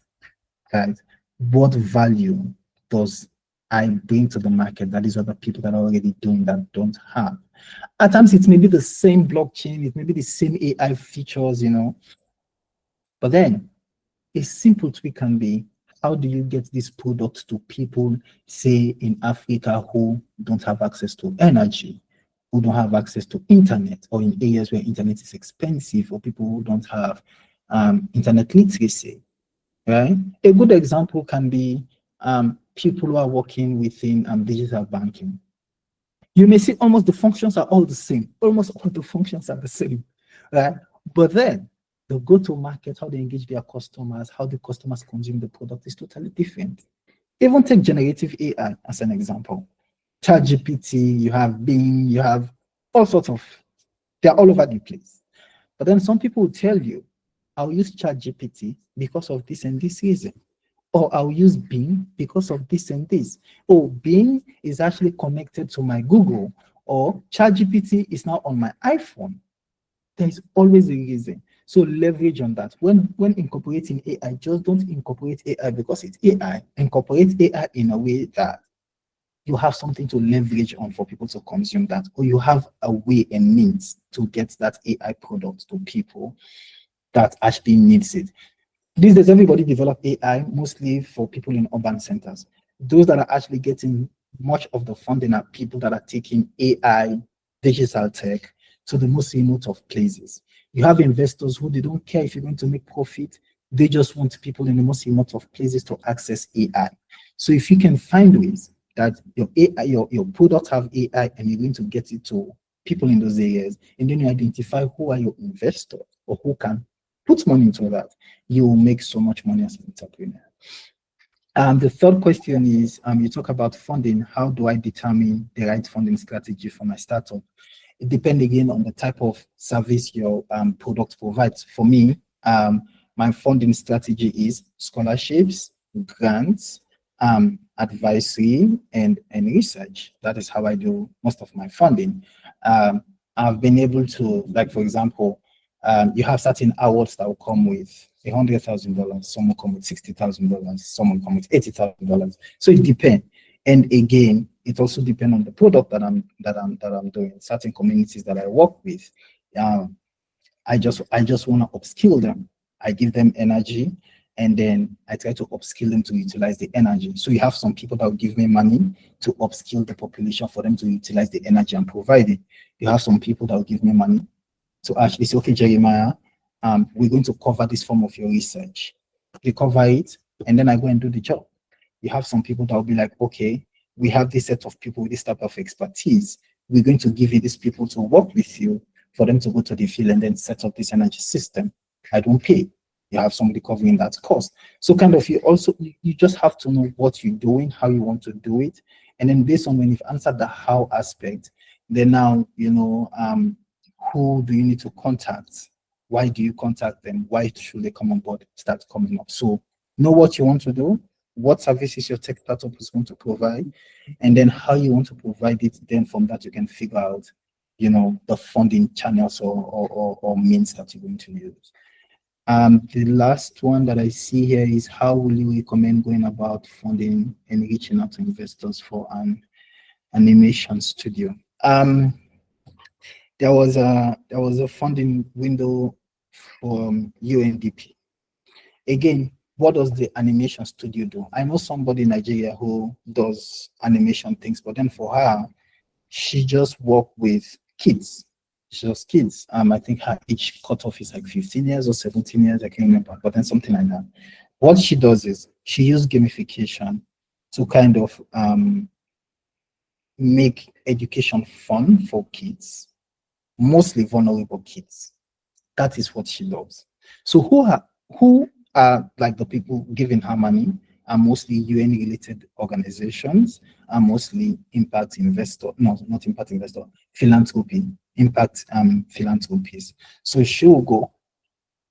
right? What value does I bring to the market that is other people that are already doing that don't have? At times it may be the same blockchain, it may be the same AI features, but then a simple tweak can be, how do you get this product to people, say in Africa, who don't have access to energy, who don't have access to internet, or in areas where internet is expensive, or people who don't have internet literacy, right? A good example can be people who are working within digital banking. You may see almost the functions are all the same. Almost all the functions are the same, right? But then the go-to-market, how they engage their customers, how the customers consume the product is totally different. Even take generative AI as an example. ChatGPT, you have Bing, you have all sorts of, they're all over the place. But then some people will tell you, I'll use ChatGPT because of this and this reason. Or I'll use Bing because of this and this. Oh, Bing is actually connected to my Google, or ChatGPT is now on my iPhone. There's always a reason. So leverage on that. When incorporating AI, just don't incorporate AI because it's AI. Incorporate AI in a way that you have something to leverage on for people to consume that, or you have a way and means to get that AI product to people that actually needs it. These days, everybody develop AI mostly for people in urban centers. Those that are actually getting much of the funding are people that are taking AI, digital tech, to the most remote of places. You have investors who they don't care if you're going to make profit. They just want people in the most remote of places to access AI. So if you can find ways that your AI, your product have AI and you're going to get it to people in those areas, and then you identify who are your investors or who can put money into that, you will make so much money as an entrepreneur. The third question is, you talk about funding. How do I determine the right funding strategy for my startup? It depends again on the type of service your product provides. For me, my funding strategy is scholarships, grants, advisory, and research. That is how I do most of my funding. I've been able to, like, for example, you have certain awards that will come with $100,000, some will come with $60,000, some will come with $80,000. So it depends. And again, it also depends on the product that I'm doing. Certain communities that I work with, I just want to upskill them. I give them energy, and then I try to upskill them to utilize the energy. So you have some people that will give me money to upskill the population for them to utilize the energy I'm providing. You have some people that will give me money to actually say, okay, Jeremiah, we're going to cover this form of your research. You cover it, and then I go and do the job. You have some people that will be like, okay, we have this set of people with this type of expertise. We're going to give you these people to work with you for them to go to the field and then set up this energy system. I don't pay. You have somebody covering that cost. So kind of you just have to know what you're doing, how you want to do it. And then based on when you've answered the how aspect, then now, you know, who do you need to contact? Why do you contact them? Why should they come on board? Start coming up. So know what you want to do, what services your tech startup is going to provide, and then how you want to provide it. Then from that, you can figure out, you know, the funding channels or means that you're going to use. The last one that I see here is, how will you recommend going about funding and reaching out to investors for an animation studio? There was a funding window from UNDP. Again, what does the animation studio do? I know somebody in Nigeria who does animation things, but then for her, she just worked with kids. She does kids. I think her age cutoff is like 15 years or 17 years, I can't remember, but then something like that. What she does is she uses gamification to kind of make education fun for kids, mostly vulnerable kids. That is what she does. So who are like the people giving her money are mostly UN related organizations, are mostly impact investor, not impact investor, philanthropy, impact philanthropies. So she will go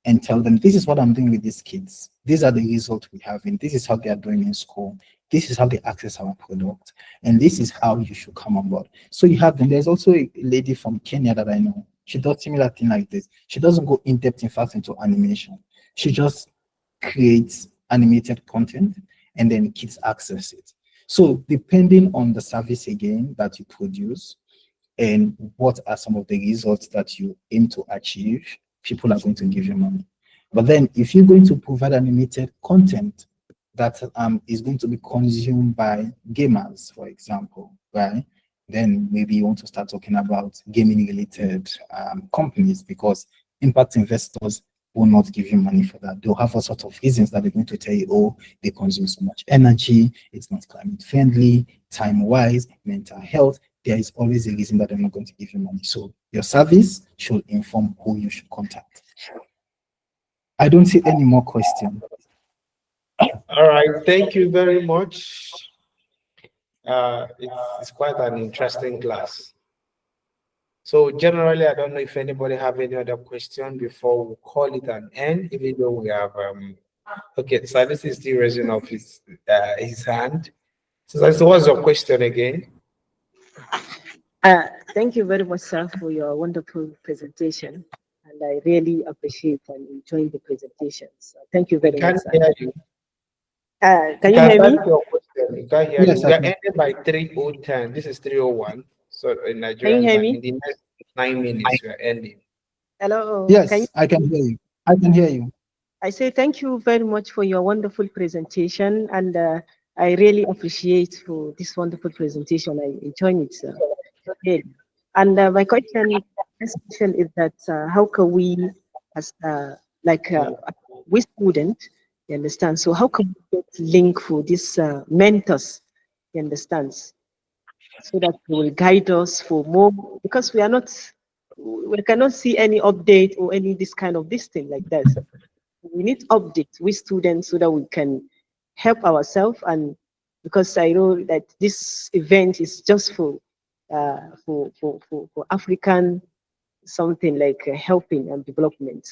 and tell them, this is what I'm doing with these kids. These are the results we have, and this is how they are doing in school. This is how they access our product, and this is how you should come on board. So you have them. There's also a lady from Kenya that I know. She does similar thing like this. She doesn't go in depth, in fact, into animation. She just creates animated content, and then kids access it. So depending on the service again that you produce and what are some of the results that you aim to achieve, people are going to give you money. But then if you're going to provide animated content that is going to be consumed by gamers, for example, right? Then maybe you want to start talking about gaming related companies, because impact investors will not give you money for that. They'll have all sorts of reasons that they're going to tell you, oh, they consume so much energy, it's not climate friendly, time-wise, mental health. There is always a reason that they're not going to give you money. So your service should inform who you should contact. I don't see any more questions. All right, thank you very much. It's quite an interesting class. So generally, I don't know if anybody have any other question before we call it an end, even though we have okay, so this is still raising up his hand. So what's your question again? Thank you very much, sir, for your wonderful presentation. And I really appreciate and enjoy the presentations. Thank you very much, sir. Hear you. Can you hear me? Your question. You can hear Yes, you. We are ending by 3:10. This is 3:01. So in Nigeria, Can you hear me? in the next 9 minutes, we are ending. Hello. Yes, I can hear you. I can hear you. I say thank you very much for your wonderful presentation, and I really appreciate for this wonderful presentation. I enjoy it, sir. Okay. And my question is that how can we, as we students, you understand? So how can we get link for these mentors, you understand? So that they will guide us for more, because we cannot see any update or any this kind of this thing like that. We need update with students so that we can help ourselves, and because I know that this event is just for African something like helping and development.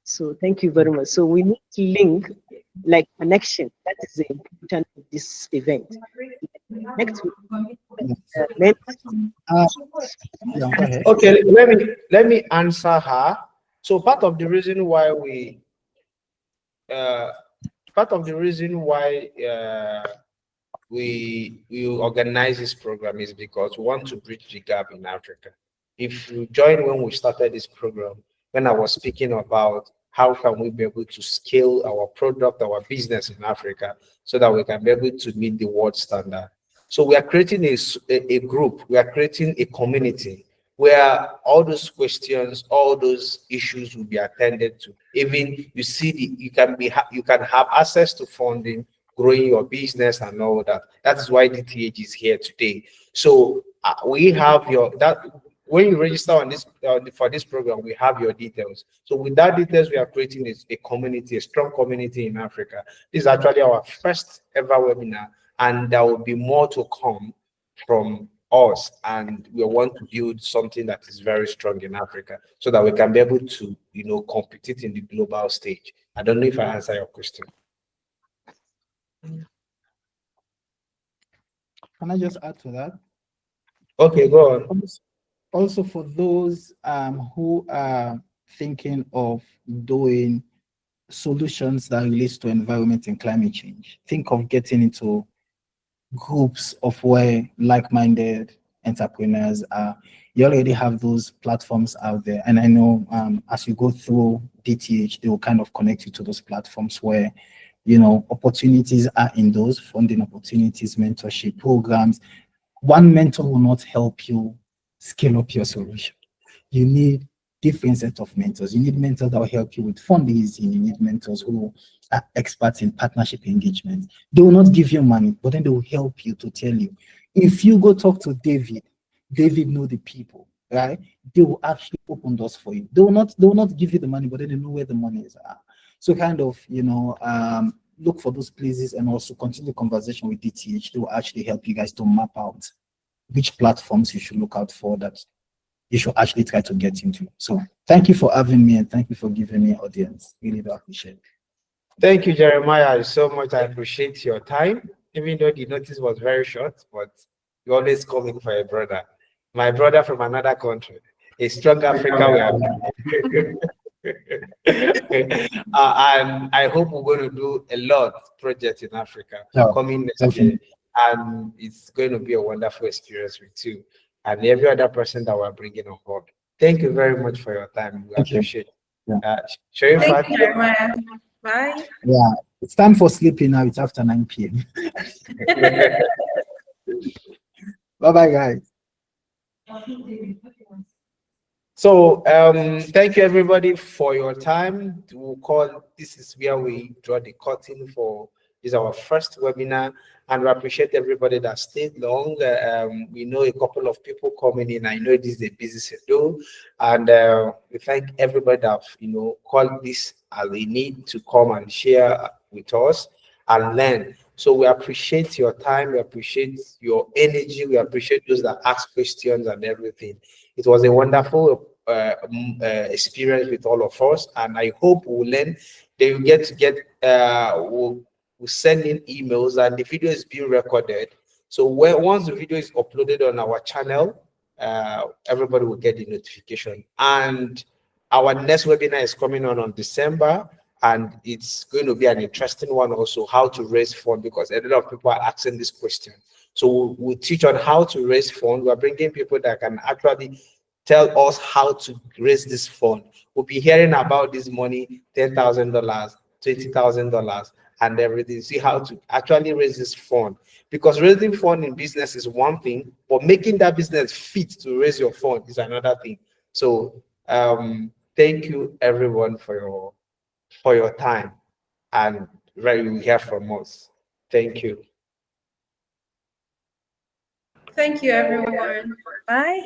So thank you very much. So we need to link like connection. That is the important of this event. Next week. Yeah, go ahead. Okay, let me answer her. So part of the reason why we organize this program is because we want to bridge the gap in Africa. If you join when we started this program, when I was speaking about how can we be able to scale our product, our business in Africa, so that we can be able to meet the world standard. So we are creating a group, we are creating a community where all those questions, all those issues will be attended to. Even you see, you can have access to funding, growing your business and all that. That is why DTH is here today. So we have when you register on this for this program, we have your details. So with that details, we are creating a community, a strong community in Africa. This is actually our first ever webinar, and there will be more to come from us, and we want to build something that is very strong in Africa so that we can be able to, compete in the global stage. I don't know if I answer your question. Can I just add to that? Okay, go on. Also, for those who are thinking of doing solutions that relates to environment and climate change, think of getting into groups of where like-minded entrepreneurs are. You already have those platforms out there, and I know as you go through DTH, they will kind of connect you to those platforms where opportunities are in those funding opportunities, mentorship programs. One mentor will not help you scale up your solution. You need different set of mentors. You need mentors that will help you with fundraising. You need mentors who are experts in partnership engagement. They will not give you money, but then they will help you to tell you. If you go talk to David know the people, right? They will actually open doors for you. They will not give you the money, but then they know where the money is at. So kind of, look for those places and also continue the conversation with DTH. They will actually help you guys to map out which platforms you should look out for that you should actually try to get into. So thank you for having me, and thank you for giving me audience. Really do appreciate it. Thank you, Jeremiah, so much. I appreciate your time, even though the notice was very short, but you always coming for a brother. My brother from another country. A strong Africa we have. And I hope we're going to do a lot of projects in Africa coming next year. And it's going to be a wonderful experience with you and every other person that we're bringing on board. Thank you very much for your time. We appreciate it. Yeah. Thank you, Jeremiah. Bye. Yeah, it's time for sleeping now. It's after 9 p.m. Bye-bye, guys. So thank you everybody for your time. We'll call, this is where we draw the curtain for, this is our first webinar, and we appreciate everybody that stayed long. We know a couple of people coming in. I know this is a busy schedule, and we thank everybody that called this as a need to come and share with us and learn. So we appreciate your time, we appreciate your energy, we appreciate those that ask questions and everything. It was a wonderful experience with all of us, and I hope we'll learn. They will we'll send in emails, and the video is being recorded. So once the video is uploaded on our channel, everybody will get the notification. And our next webinar is coming on December, and it's going to be an interesting one also, how to raise funds, because a lot of people are asking this question. So we'll teach on how to raise funds. We're bringing people that can actually tell us how to raise this fund. We'll be hearing about this money, $10,000, $20,000, and everything. See how to actually raise this fund. Because raising fund in business is one thing, but making that business fit to raise your fund is another thing. So thank you everyone for your time, and you hear from us. Thank you. Thank you, everyone. Bye.